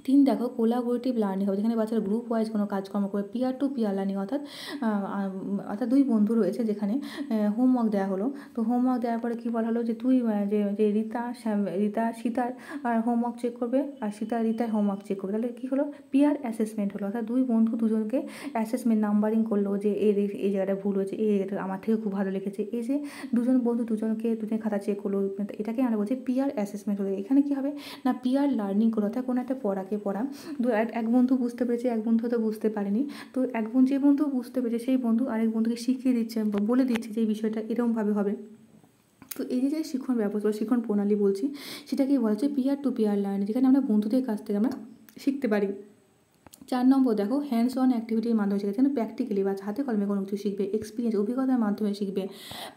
3 দেখো কোলাবোরেটিভ লার্নিং হবে, যেখানে বাচ্চারা গ্রুপ ওয়াইজ কোনো কাজকর্ম করবে, পিয়ার টু পিয়ার লার্নিং, অর্থাৎ 2 বন্ধু রয়েছে, যেখানে হোমওয়ার্ক দেওয়া হলো। তো হোমওয়ার্ক দেওয়ার পরে কী বলা হলো যে যে রীতা সীতার হোমওয়ার্ক চেক করবে, আর সীতা রীতার হোমওয়ার্ক চেক করবে। তাহলে কী হলো? পিয়ার অ্যাসেসমেন্ট হলো, অর্থাৎ 2 বন্ধু দুজনকে অ্যাসেসমেন্ট নাম্বারিং করলো, যে এই জায়গাটা ভুল হয়েছে, এই জায়গাটা আমার থেকে খুব ভালো লিখেছে। এই যে দুজন বন্ধু দুজনের খাতা চেক করলো, এটাকে আমরা বলছি পিয়ার অ্যাসেসমেন্ট হলো। এখানে কী হবে না, পিয়ার লার্নিং করলো, অর্থাৎ কোনো একটা পড়া এক বন্ধু বুঝতে পেরেছে, এক বন্ধু হয়তো বুঝতে পারেনি। তো যে বন্ধু বুঝতে পেরেছে, সেই বন্ধু আরেক বন্ধুকে শিখিয়ে দিচ্ছে বা বলে দিচ্ছে যে এই বিষয়টা এরকমভাবে হবে। তো এই যে শিক্ষণ ব্যবস্থা, শিক্ষণ প্রণালী বলছি, সেটাকেই বলা হচ্ছে পিয়ার টু পিয়ার লার্নিং, যেখানে আমরা বন্ধুদের কাছ থেকে আমরা শিখতে পারি। 4 নম্বর দেখো হ্যান্ডস অন অ্যাক্টিভিটির মাধ্যমে শেখাচ্ছে, যেন প্র্যাকটিক্যালি বা হাতে কলমে কোনো কিছু শিখবে, এক্সপিরিয়েন্স, অভিজ্ঞতার মাধ্যমে শিখবে।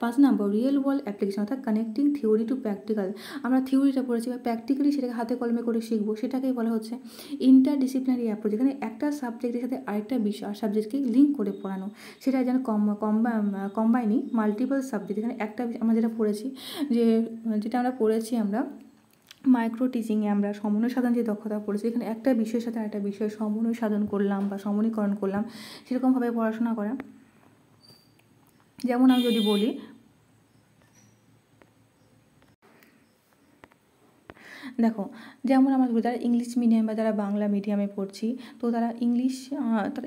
5 নম্বর রিয়েল ওয়ার্ল্ড অ্যাপ্লিকেশন, অর্থাৎ কানেক্টিং থিওরি টু প্র্যাকটিক্যাল, আমরা থিওরিটা পড়েছি বা প্র্যাকটিক্যালি সেটাকে হাতে কলমে করে শিখবো, সেটাকেই বলা হচ্ছে ইন্টারডিসিপ্লিনারি অ্যাপ্রোচ, যেখানে একটা সাবজেক্টের সাথে আরেকটা বিষয় সাবজেক্টকে লিঙ্ক করে পড়ানো, সেটা যেন কম্বাইনিং মাল্টিপল সাবজেক্ট, যেখানে একটা আমরা যেটা আমরা পড়েছি আমরা মাইক্রো টিচিংয়ে আমরা সমন্বয় সাধন যে দক্ষতা পড়েছি, এখানে একটা বিষয়ের সাথে আরেকটা বিষয় সমন্বয় সাধন করলাম বা সমনীকরণ করলাম, সেরকমভাবে পড়াশোনা করা। যেমন আমি যদি বলি, দেখো যেমন আমরা যারা ইংলিশ মিডিয়াম বা যারা বাংলা মিডিয়ামে পড়ছি, তো তারা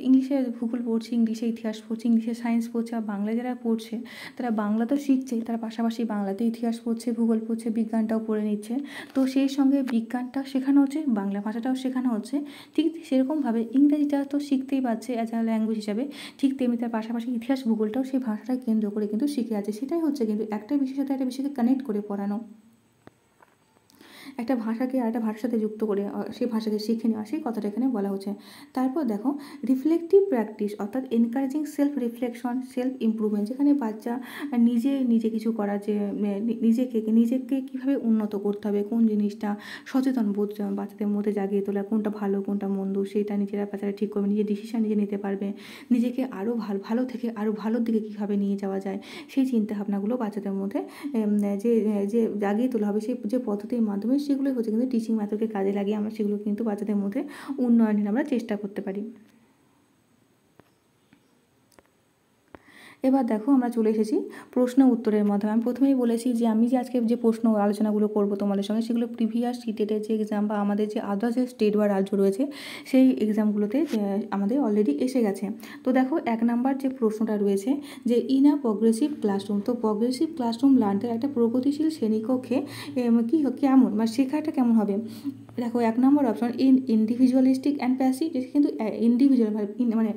ইংলিশে ভূগোল পড়ছে, ইংলিশে ইতিহাস পড়ছে, ইংলিশে সায়েন্স পড়ছে, আর বাংলায় যারা পড়ছে তারা বাংলা তো শিখছেই, তার পাশাপাশি বাংলাতে ইতিহাস পড়ছে, ভূগোল পড়ছে, বিজ্ঞানটাও পড়ে নিচ্ছে। তো সেই সঙ্গে বিজ্ঞানটা শেখানো হচ্ছে, বাংলা ভাষাটাও শেখানো হচ্ছে। ঠিক সেরকমভাবে ইংরেজিটা তো শিখতেই পারছে অ্যাজ আ ল্যাঙ্গুয়েজ হিসাবে, ঠিক তেমনি তার পাশাপাশি ইতিহাস ভূগোলটাও সেই ভাষাটা কেন্দ্র করে কিন্তু শিখে আছে। সেটাই হচ্ছে কিন্তু একটা বিষয়ের সাথে একটা বিষয়কে কানেক্ট করে পড়ানো, একটা ভাষাকে আরেকটা ভাষার সাথে যুক্ত করে সেই ভাষাকে শিখে নেওয়া, সেই কথাটা এখানে বলা হচ্ছে। তারপর দেখো রিফ্লেক্টিভ প্র্যাকটিস, অর্থাৎ encouraging self reflection, self improvement, যেখানে বাচ্চা নিজে কিছু করা, যে নিজেকে কীভাবে উন্নত করতে হবে, কোন জিনিসটা সচেতন বোধ বাচ্চাদের মধ্যে জাগিয়ে তোলা, কোনটা ভালো কোনটা মন্দ, সেটা বাচ্চারা ঠিক করবে, নিজের ডিসিশন নিজে নিতে পারবে, নিজেকে আরও ভালো থেকে আরও ভালোর দিকে কীভাবে নিয়ে যাওয়া যায়, সেই চিন্তাভাবনাগুলো বাচ্চাদের মধ্যে যে জাগিয়ে তোলা হবে, সেই যে পদ্ধতির মাধ্যমে, সেগুলোই হচ্ছে কিন্তু টিচিং মেথডকে কাজে লাগিয়ে আমরা সেগুলো কিন্তু বাচ্চাদের মধ্যে উন্নয়নের আমরা চেষ্টা করতে পারি। এবার দেখো আমরা চলে এসেছি প্রশ্ন উত্তরের মাধ্যমে। আমি প্রথমেই বলেছি যে আমি আজকে যে প্রশ্ন আলোচনাগুলো করবো তোমাদের সঙ্গে, সেগুলো প্রিভিয়াস টেটের যে এক্সাম বা আমাদের যে আদার্স যে স্টেট বা রাজ্য রয়েছে, সেই এক্সামগুলোতে আমাদের অলরেডি এসে গেছে। তো দেখো 1 নাম্বার যে প্রশ্নটা রয়েছে, যে ইন আ প্রগ্রেসিভ ক্লাসরুম, তো প্রগ্রেসিভ ক্লাসরুম লার্নদের একটা প্রগতিশীল শ্রেণীকক্ষে কেমন, শেখাটা কেমন হবে। দেখো 1 নম্বর অপশন ইন্ডিভিজুয়ালিস্টিক অ্যান্ড প্যাসিভ, যেটা কিন্তু ইন্ডিভিজুয়াল মানে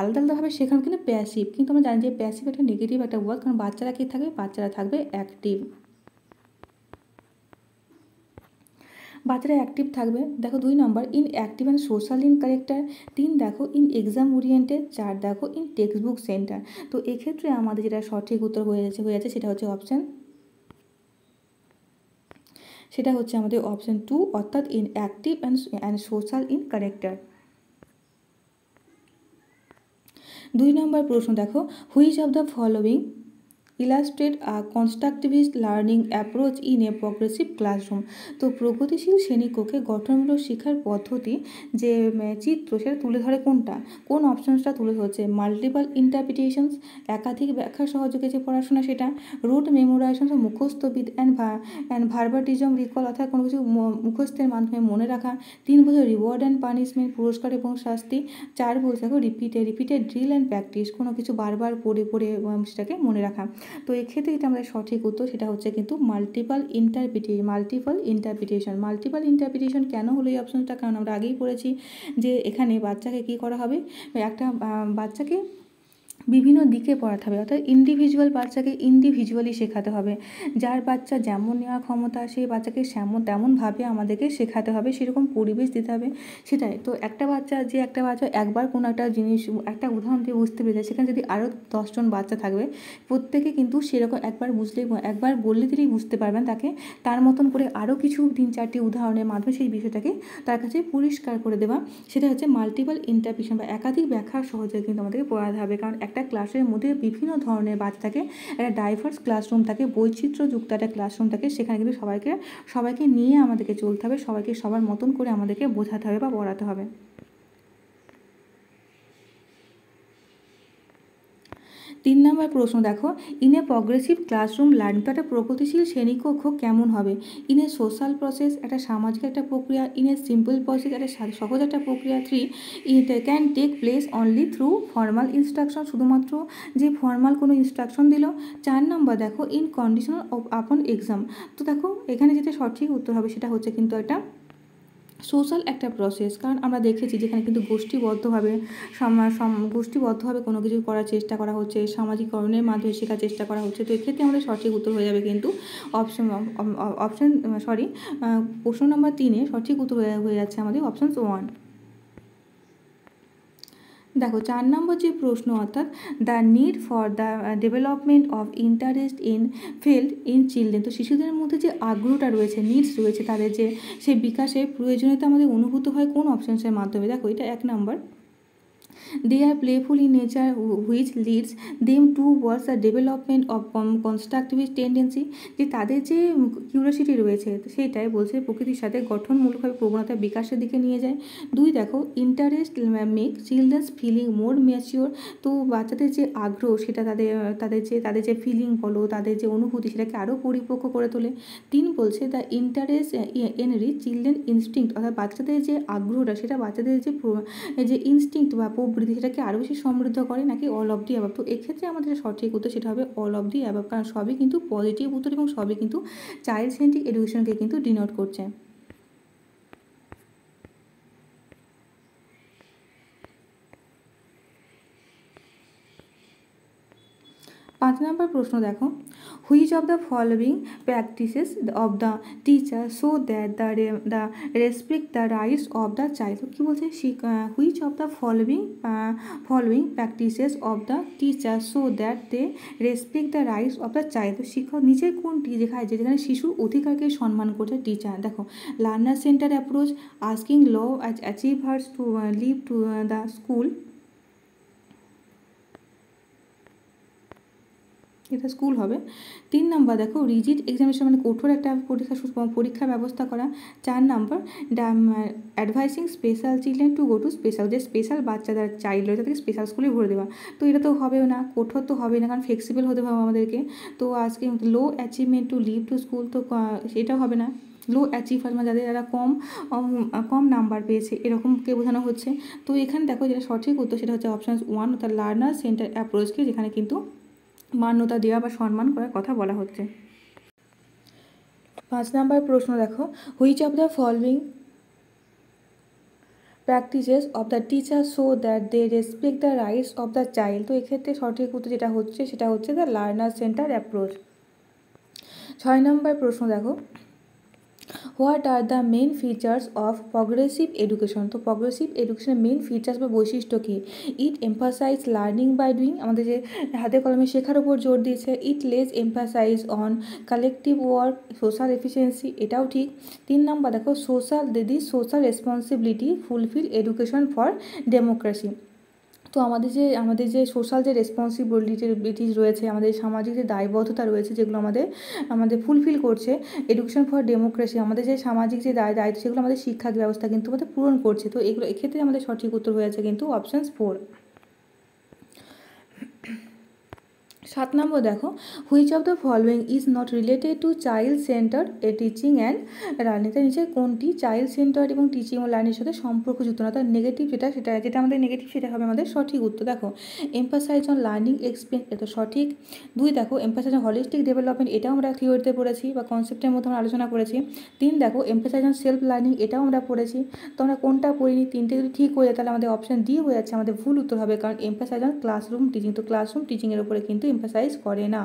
আলাদা আলাদাভাবে শেখানো কিন্তু প্যাসিভ, কিন্তু আমরা জানি যে প্যাসিভ একটা নেগেটিভ একটা ওয়ার্ড, কারণ বাচ্চারা কী থাকবে, বাচ্চারা থাকবে অ্যাক্টিভ, বাচ্চারা অ্যাক্টিভ থাকবে। দেখো 2 number inactive and social in character, 3 দেখো ইন এক্সাম ওরিয়েন্টেড, 4 দেখো ইন টেক্সট বুক সেন্টার। তো এক্ষেত্রে আমাদের যেটা সঠিক উত্তর হয়ে যাচ্ছে সেটা হচ্ছে আমাদের অপশান 2, অর্থাৎ in active and social in character. 2 নম্বর প্রশ্ন দেখো, which of the following illustrate a constructivist learning approach in a progressive classroom. তো প্রগতিশীল শ্রেণীকক্ষে গঠনমূলক শিক্ষার পদ্ধতি যে চিত্র সেটা তুলে ধরে কোনটা, কোন অপশনসটা তুলে ধরছে? মাল্টিপল ইন্টারপ্রিটেশনস, একাধিক ব্যাখ্যা সহযোগে যে পড়াশোনা সেটা, রুট মেমোরাইজেশন, মুখস্থবিদ অ্যান্ড ভার্বাটিজম রিকল, অর্থাৎ কোনো কিছু মুখস্থের মাধ্যমে মনে রাখা। 3 বলছে রিওয়ার্ড অ্যান্ড পানিশমেন্ট, পুরস্কার এবং শাস্তি। 4 বলছে দেখো রিপিটেড ড্রিল অ্যান্ড প্র্যাকটিস, কোনো কিছু বারবার পড়ে সেটাকে মনে রাখা। তো এক্ষেত্রে এটা আমাদের সঠিক উত্তর সেটা হচ্ছে কিন্তু মাল্টিপল ইন্টারপ্রিটেশন কেন হলো এই অপশনটা? কারণ আমরা আগেই পড়েছি যে এখানে বাচ্চাকে কী করা হবে, একটা বাচ্চাকে বিভিন্ন দিকে পড়াতে হবে, অর্থাৎ বাচ্চাকে ইন্ডিভিজুয়ালি শেখাতে হবে। যার বাচ্চা যেমন নেওয়ার ক্ষমতা, সেই বাচ্চাকে তেমনভাবে আমাদেরকে শেখাতে হবে, সেরকম পরিবেশ দিতে হবে, সেটাই। তো একটা বাচ্চা একবার কোনো একটা জিনিস একটা উদাহরণ দিয়ে বুঝতে পেরেছে, সেখানে যদি আরও 10 জন বাচ্চা থাকবে, প্রত্যেকে কিন্তু সেরকম একবার বললে তিনি বুঝতে পারবেন, তাকে তার মতন করে আরও কিছু 3-4টি উদাহরণের মাধ্যমে সেই বিষয়টাকে তার কাছে পরিষ্কার করে দেওয়া, সেটা হচ্ছে মাল্টিপল ইন্টারপ্রিটেশন বা একাধিক ব্যাখ্যার সহজে কিন্তু আমাদেরকে পড়াতে হবে। কারণ একটা ক্লাসের মধ্যে বিভিন্ন ধরনের বাচ্চা থাকে, একটা ডাইভার্স ক্লাসরুম থাকে, বৈচিত্র্যযুক্ত একটা ক্লাসরুম থাকে, সেখানে কিন্তু সবাইকে নিয়ে আমাদেরকে চলতে হবে, সবাইকে সবার মতন করে আমাদেরকে বোঝাতে হবে বা পড়াতে হবে। 3 নম্বর প্রশ্ন দেখো, in a progressive classroom learning, তো একটা প্রগতিশীল শ্রেণীকক্ষ কেমন হবে? ইন এ সোশ্যাল প্রসেস, একটা সামাজিক একটা প্রক্রিয়া। ইন এ সিম্পল প্রসেস, একটা সহজ একটা প্রক্রিয়া। 3 it can take place only through formal instruction, শুধুমাত্র যে ফর্মাল কোনো ইনস্ট্রাকশন দিল। 4 নম্বর দেখো ইন কন্ডিশনাল আপন এক্সাম। তো দেখো এখানে যেটা সঠিক উত্তর হবে সেটা হচ্ছে কিন্তু একটা সোশ্যাল একটা প্রসেস, কারণ আমরা দেখেছি যেখানে কিন্তু গোষ্ঠীবদ্ধভাবে কোনো কিছু করার চেষ্টা করা হচ্ছে, সামাজিকরণের মাধ্যমে শেখার চেষ্টা করা হচ্ছে। তো এক্ষেত্রে আমাদের সঠিক উত্তর হয়ে যাবে কিন্তু প্রশ্ন নম্বর 3-এ সঠিক উত্তর হয়ে যাচ্ছে আমাদের অপশান 1। দেখো 4 নম্বর যে প্রশ্ন, অর্থাৎ the need for the development of interest in field in children. তো শিশুদের মধ্যে যে আগ্রহটা রয়েছে, নিডস রয়েছে, তাদের যে সেই বিকাশের প্রয়োজনীয়তা আমাদের অনুভূত হয় কোন অপশানসের মাধ্যমে? দেখো এটা 1 নম্বর, they are playful in nature which leads them towards the development of constructivist tendency, যে তাদের যে কিউরিওসিটি রয়েছে সেটাই বলছে প্রকৃতির সাথে গঠনমূলকভাবে প্রবণতার বিকাশের দিকে নিয়ে যায়। 2 দেখো ইন্টারেস্ট মেক চিলড্রেন্স ফিলিং মোর ম্যাচিওর, তো বাচ্চাদের যে আগ্রহ সেটা তাদের যে ফিলিং বলো, তাদের যে অনুভূতি সেটাকে আরও পরিপক্ক করে তোলে। 3 বলছে the interest enrich children instinct, অর্থাৎ বাচ্চাদের যে আগ্রহটা সেটা বাচ্চাদের যে ইনস্টিংক্ট বা প্রবৃত্তি সেটাকে আরও বেশি সমৃদ্ধ করে, নাকি অল অফ দি অ্যাবাভ? তো এক্ষেত্রে আমাদের সঠিক উত্তর সেটা হবে অল অফ দি অ্যাবাভ, কারণ সবই কিন্তু পজিটিভ উত্তর এবং সবই কিন্তু চাইল্ড সেন্ট্রিক এডুকেশনকে কিন্তু ডিনোট করছে। 5 নম্বর প্রশ্ন দেখো, which of the following practices of the teacher so that the respect the rights of the child. তো কী বলছে, which of the following practices of the teacher so that they respect the rights of the child. তো শিক্ষক নিচের কোনটি দেখায় যেখানে শিশুর অধিকারকে সম্মান করছে টিচার? দেখো learner centre approach, asking low achievers to leave to the school, এটা স্কুল হবে। 3 নম্বর দেখো রিজিড এক্সামিনেশন, মানে কঠোর একটা পরীক্ষার ব্যবস্থা করা। 4 number advising special children to go to special, যে স্পেশাল বাচ্চাদের চাইল্ড রয়েছে তাদেরকে স্পেশাল স্কুলে ভরে দেওয়া। তো এটা তো হবেও না, কঠোর তো হবেই না, কারণ ফ্লেক্সিবল হতে হবে আমাদেরকে। তো আজকে low achievement to leave to school, তো সেটাও হবে না। লো অ্যাচিভার মানে যারা কম নাম্বার পেয়েছে এরকমকে বোঝানো হচ্ছে। তো এখানে দেখো যেটা সঠিক উত্তর সেটা হচ্ছে অপশান 1, অর্থাৎ লার্নার সেন্টার অ্যাপ্রোচকে, যেখানে কিন্তু মান্যতা দেওয়া বা সম্মান করার কথা বলা হচ্ছে। 5 নম্বর প্রশ্ন দেখো, which of the following practices of the teacher so that they respect the rights of the child. তো এক্ষেত্রে সঠিক উত্তর যেটা হচ্ছে সেটা হচ্ছে the learner centre approach. 6 number প্রশ্ন দেখো, what are the main features of progressive education. তো প্রগ্রেসিভ এডুকেশনের মেন ফিচার্স বা বৈশিষ্ট্য কী? It emphasize learning by doing, আমাদের যে হাতে কলমে শেখার উপর জোর দিয়েছে। It less emphasize on collective work, social efficiency, এটাও ঠিক। 3 নম্বর দেখো, social responsibility fulfil education for democracy. তো আমাদের যে সোশ্যাল যে রেসপন্সিবিলিটিস রয়েছে, আমাদের সামাজিক যে দায়বদ্ধতা রয়েছে, যেগুলো আমাদের ফুলফিল করছে এডুকেশন ফর ডেমোক্রেসি, আমাদের যে সামাজিক যে দায়িত্ব সেগুলো আমাদের শিক্ষা ব্যবস্থা কিন্তু আমাদের পূরণ করছে। তো এগুলো এক্ষেত্রে আমাদের সঠিক উত্তর হয়েছে কিন্তু অপশান 4। 7 নম্বর দেখো, which of the following is not related to child centre teaching and learning. তার নিচে কোনটি চাইল্ড সেন্টার এবং টিচিং ও লার্নিংয়ের সাথে সম্পর্কযুক্ত না? তার নেগেটিভ যেটা আমাদের নেগেটিভ সেটা হবে আমাদের সঠিক উত্তর। দেখো, এমফাসাইজ অন লার্নিং এক্সপিরিয়েন্স, এটা সঠিক। 2 দেখো, এমফাসাইজ অন হলিস্টিক ডেভেলপমেন্ট, এটাও আমরা থিওরিতে পড়েছি বা কনসেপ্টের মধ্যে আমরা আলোচনা করেছি। 3 দেখো, এমফাসাইজ অন সেলফ লার্নিং, এটাও আমরা পড়েছি। তো আমরা কোনটা পড়িনি? 3টে যদি ঠিক হয়ে যায় তাহলে আমাদের অপশান ডি হয়ে যাচ্ছে আমাদের ভুল উত্তর হবে, কারণ এমফাসাইজ অন ক্লাসরুম টিচিং, তো ক্লাসরুম টিচিংয়ের উপরে কিন্তু এমফাসাইজ করে না।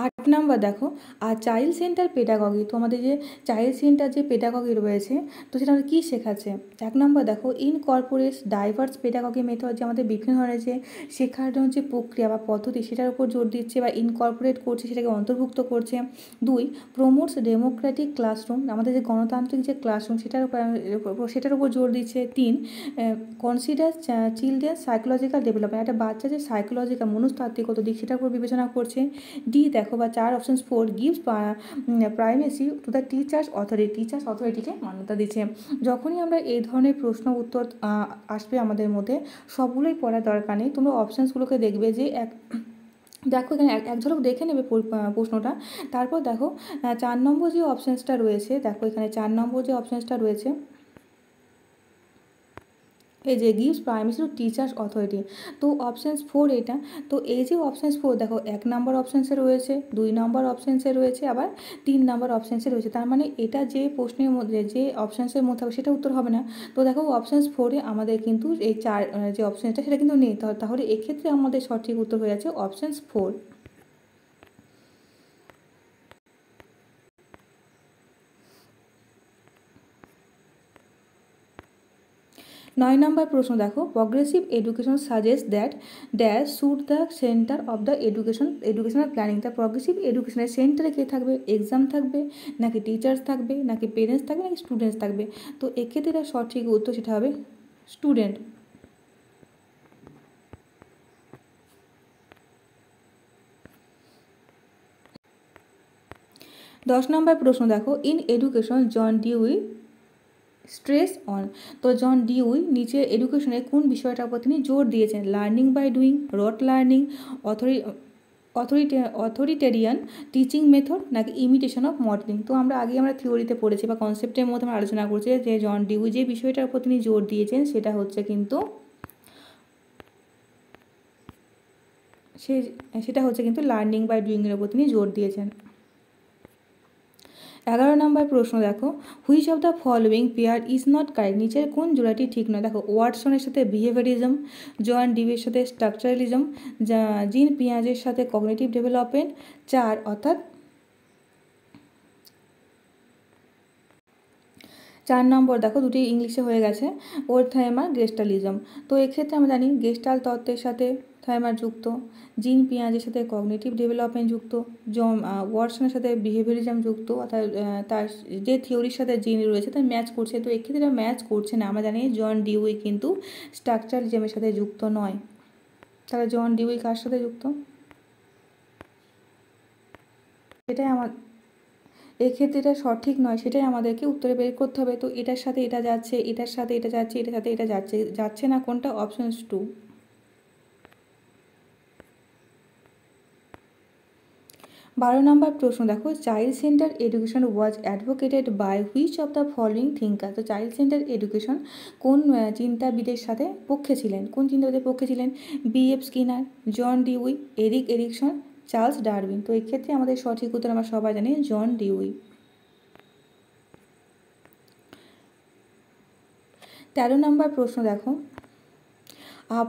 8 নাম্বার দেখো, আর চাইল্ড সেন্টার পেডাগগি। তো আমাদের যে চাইল্ড সেন্টার যে পেডাগগি রয়েছে, তো সেটা আমাদের কী শেখাচ্ছে? 1 নম্বর দেখো, ইনকর্পোরেটস ডাইভার্স পেডাগগি মেথড, যে আমাদের বিভিন্ন ধরনের যে শেখার যে প্রক্রিয়া বা পদ্ধতি সেটার উপর জোর দিচ্ছে বা ইনকর্পোরেট করছে, সেটাকে অন্তর্ভুক্ত করছে। 2 প্রমোটস ডেমোক্রেটিক ক্লাসরুম, আমাদের যে গণতান্ত্রিক যে ক্লাসরুম সেটার উপর জোর দিচ্ছে। 3 কনসিডার চিলড্রেন সাইকোলজিক্যাল ডেভেলপমেন্ট, একটা বাচ্চা যে সাইকোলজিক্যাল মনস্তাত্ত্বিকগত দিক সেটার উপর বিবেচনা করছে। ডি দেখো বা 4 option 4 gives primacy to the teachers অথরিটিকে মান্যতা দিচ্ছে। যখনই আমরা এই ধরনের প্রশ্ন উত্তর আসবে আমাদের মধ্যে, সবগুলোই পড়ার দরকার নেই, তোমরা অপশানসগুলোকে দেখবে যে দেখো এখানে এক ঝলক দেখে নেবে প্রশ্নটা। তারপর দেখো 4 নম্বর যে অপশানসটা রয়েছে, দেখো এখানে 4 নম্বর যে অপশানসটা রয়েছে, এই যে gives primacy to teachers authority, তো অপশানস 4 এটা। তো এই যে অপশানস 4 দেখো 1 নম্বর অপশানসে রয়েছে, 2 নম্বর অপশানসে রয়েছে, আবার 3 নম্বর অপশানসে রয়েছে। তার মানে এটা যে প্রশ্নের মধ্যে যে অপশানসের মধ্যে হবে সেটা উত্তর হবে না। তো দেখো অপশানস 4-এ আমাদের কিন্তু এই 4 যে অপশানসটা সেটা কিন্তু নেই, তাহলে এক্ষেত্রে আমাদের সঠিক উত্তর হয়ে যাচ্ছে অপশানস 4। 9 নম্বর প্রশ্ন দেখো, progressive education suggest that dash should the centre of the educational planning. তা প্রগ্রেসিভ এডুকেশনের সেন্টারে কে থাকবে? এক্সাম থাকবে, নাকি টিচার্স থাকবে, নাকি পেরেন্টস থাকবে, নাকি স্টুডেন্টস থাকবে? তো এক্ষেত্রে তার সঠিক উত্তর সেটা হবে স্টুডেন্ট। 10 নম্বর প্রশ্ন দেখো, in education John Dewey stress on. তো জন ডিউই নিচে এডুকেশনে কোন বিষয়টার উপর তিনি জোর দিয়েছেন? Learning by doing, rote learning, authoritarian teaching method, নাকি ইমিটেশন অফ মডেলিং। তো আমরা থিওরিতে পড়েছি বা কনসেপ্টের মধ্যে আমরা আলোচনা করছি যে জন ডিউই যে বিষয়টার উপর তিনি জোর দিয়েছেন সেটা হচ্ছে কিন্তু লার্নিং বাই ডুইংয়ের উপর তিনি জোর দিয়েছেন। 11 নম্বর প্রশ্ন দেখো, which of the following pair is not correct. নিচের কোন জোড়াটি ঠিক নয়? দেখো, ওয়াটসনের সাথে বিহেভিয়ারিজম, জন ডিউইর সাথে স্ট্রাকচারালিজম, জিন পিয়াজের সাথে কগনিটিভ ডেভেলপমেন্ট। 4 অর্থাৎ 4 নম্বর দেখো দুটি ইংলিশে হয়ে গেছে, ওরথাইমার গেস্টালিজম। তো এক্ষেত্রে আমরা জানি গেস্টাল তত্ত্বের সাথে থাইমার যুক্ত, জিন পিয়াজের সাথে কগনিটিভ ডেভেলপমেন্ট যুক্ত, ওয়াটসনের সাথে বিহেভিয়ারিজম যুক্ত, অর্থাৎ তার যে থিওরির সাথে জিন রয়েছে তার ম্যাচ করছে। তো এক্ষেত্রে ম্যাচ করছে না, আমরা জানি জন ডিউই কিন্তু স্ট্রাকচারালিজমের সাথে যুক্ত নয়। তাহলে জন ডিউই কার সাথে যুক্ত? এটাই এক্ষেত্রে এটা সঠিক নয়, সেটাই আমাদেরকে উত্তরে বের করতে হবে। তো এটার সাথে এটা যাচ্ছে, এটার সাথে এটা যাচ্ছে, এটার সাথে এটা যাচ্ছে না কোনটা? অপশন 2। 12 নম্বর প্রশ্ন দেখো, child centre education was advocated by which of the following thinker. তো চাইল্ড সেন্টার এডুকেশন কোন চিন্তাবিদের সাথে পক্ষে ছিলেন? কোন চিন্তাবিদের পক্ষে ছিলেন? B.F. Skinner, John Dewey, Erik Erikson, Charles Darwin. তো এক্ষেত্রে আমাদের সঠিক উত্তর আমরা সবাই জানি জন ডিউই। 13 নম্বর প্রশ্ন দেখো,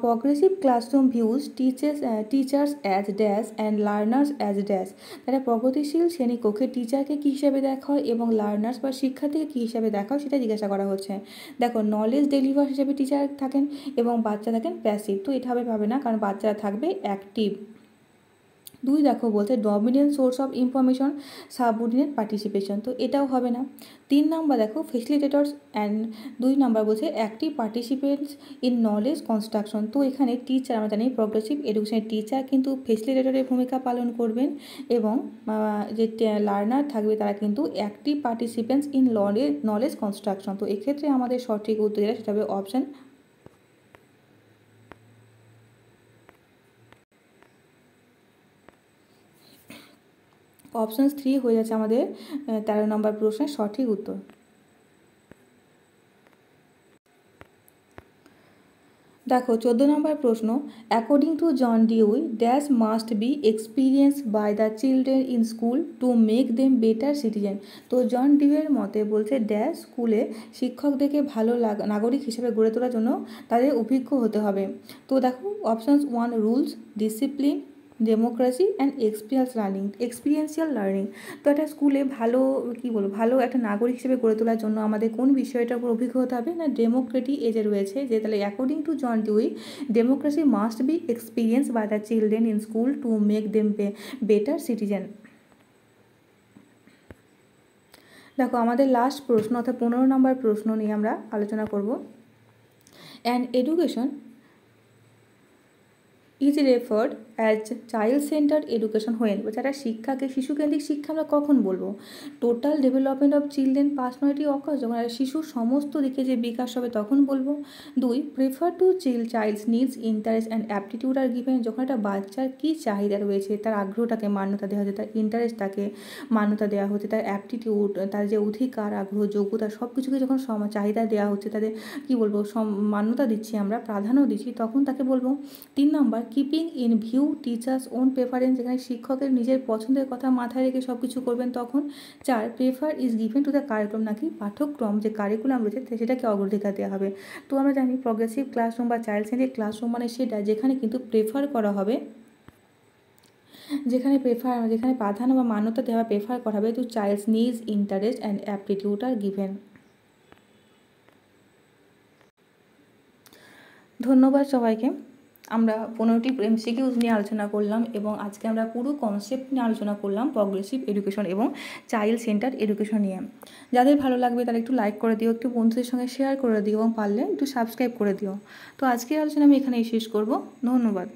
progressive classroom views teachers as dash and learners as dash। তারা প্রগতিশীল শ্রেণীকক্ষে টিচারকে কী হিসাবে দেখা হয় এবং লার্নার্স বা শিক্ষার্থীকে কী হিসাবে দেখা হয় সেটা জিজ্ঞাসা করা হচ্ছে। দেখো, নলেজ ডেলিভার হিসেবে টিচার থাকেন এবং বাচ্চা থাকেন প্যাসিভ। তো এটা পাবে না, কারণ বাচ্চারা থাকবে অ্যাক্টিভ। 2 দেখো বলছে dominant source of information subordinate participation, তো এটাও হবে না। 3 নাম্বার দেখো ফেসিলিটেটরস অ্যান্ড 2 নাম্বার বলছে active participants in knowledge construction. তো এখানে টিচার, আমরা জানি প্রগ্রেসিভ এডুকেশনের টিচার কিন্তু ফেসিলিটেটরের ভূমিকা পালন করবেন এবং যে লার্নার থাকবে তারা কিন্তু active participants in knowledge construction. তো এক্ষেত্রে আমাদের সঠিক উত্তর যেটা সেটা হবে অপশান অপশান 3 হয়ে যাচ্ছে আমাদের 13 নম্বর প্রশ্নের সঠিক উত্তর। দেখো 14 নম্বর প্রশ্ন, according to John Dewey dash must be experience by the children in school to make them better citizen. তো জন ডিউয়ের মতে বলছে ড্যাশ স্কুলে শিক্ষকদেরকে ভালো নাগরিক হিসেবে গড়ে তোলার জন্য তাদের অভিজ্ঞ হতে হবে। তো দেখো options 1 rules, discipline, democracy and experiential learning. তো একটা স্কুলে ভালো ভালো একটা নাগরিক হিসেবে গড়ে তোলার জন্য আমাদের কোন বিষয়টার উপর অভিজ্ঞ হতে হবে না, ডেমোক্রেটিক এজে রয়েছে, যে তাহলে according to John Dewey democracy must be experience by the children in school to make them better citizen. দেখো আমাদের লাস্ট প্রশ্ন অর্থাৎ 15 নম্বর প্রশ্ন নিয়ে আমরা আলোচনা করব। And education is referred as child centred education when. যারা শিক্ষাকে শিশুকেন্দ্রিক শিক্ষা আমরা কখন বলবো? Total development of children personality occurs, যখন শিশুর সমস্ত দিকে যে বিকাশ হবে তখন বলবো। 2 prefer to child's needs interest and aptitude are given, যখন একটা বাচ্চার কী চাহিদা রয়েছে তার আগ্রহটাকে মান্যতা দেওয়া হচ্ছে, তার ইন্টারেস্টটাকে মান্যতা দেওয়া হচ্ছে, তার অ্যাপটিটিউড, তার যে অধিকার, আগ্রহ, যোগ্যতা সব কিছুকে যখন চাহিদা দেওয়া হচ্ছে, তাদের মান্যতা দিচ্ছি আমরা, প্রাধান্য দিচ্ছি, তখন তাকে বলবো। 3 number keeping in view teacher's own preference, যেখানে শিক্ষকের নিজের পছন্দের কথা মাথায় রেখে সব কিছু করবেন তখন। 4 prefer is given to the curriculum, নাকি পাঠ্যক্রম যে কারিকুলাম রয়েছে সেটাকে অগ্রাধিকার দেওয়া হবে। তো আমরা জানি প্রগ্রেসিভ ক্লাসরুম বা চাইল্ড সেন্টার ক্লাসরুম মানে সেটা যেখানে কিন্তু প্রেফার করা হবে, যেখানে প্রাধান্য বা মান্যতা দেওয়া প্রেফার করা হবে to child's needs interest and aptitude are given. ধন্যবাদ সবাইকে। আমরা 15টি এমসিকিউজ নিয়ে আলোচনা করলাম এবং আজকে আমরা পুরো কনসেপ্ট নিয়ে আলোচনা করলাম প্রগ্রেসিভ এডুকেশন এবং চাইল্ড সেন্টার এডুকেশন নিয়ে। যাদের ভালো লাগবে তারা একটু লাইক করে দিও, একটু বন্ধুদের সঙ্গে শেয়ার করে দিও এবং পারলে একটু সাবস্ক্রাইব করে দিও। তো আজকের আলোচনা আমি এখানেই শেষ করব। ধন্যবাদ।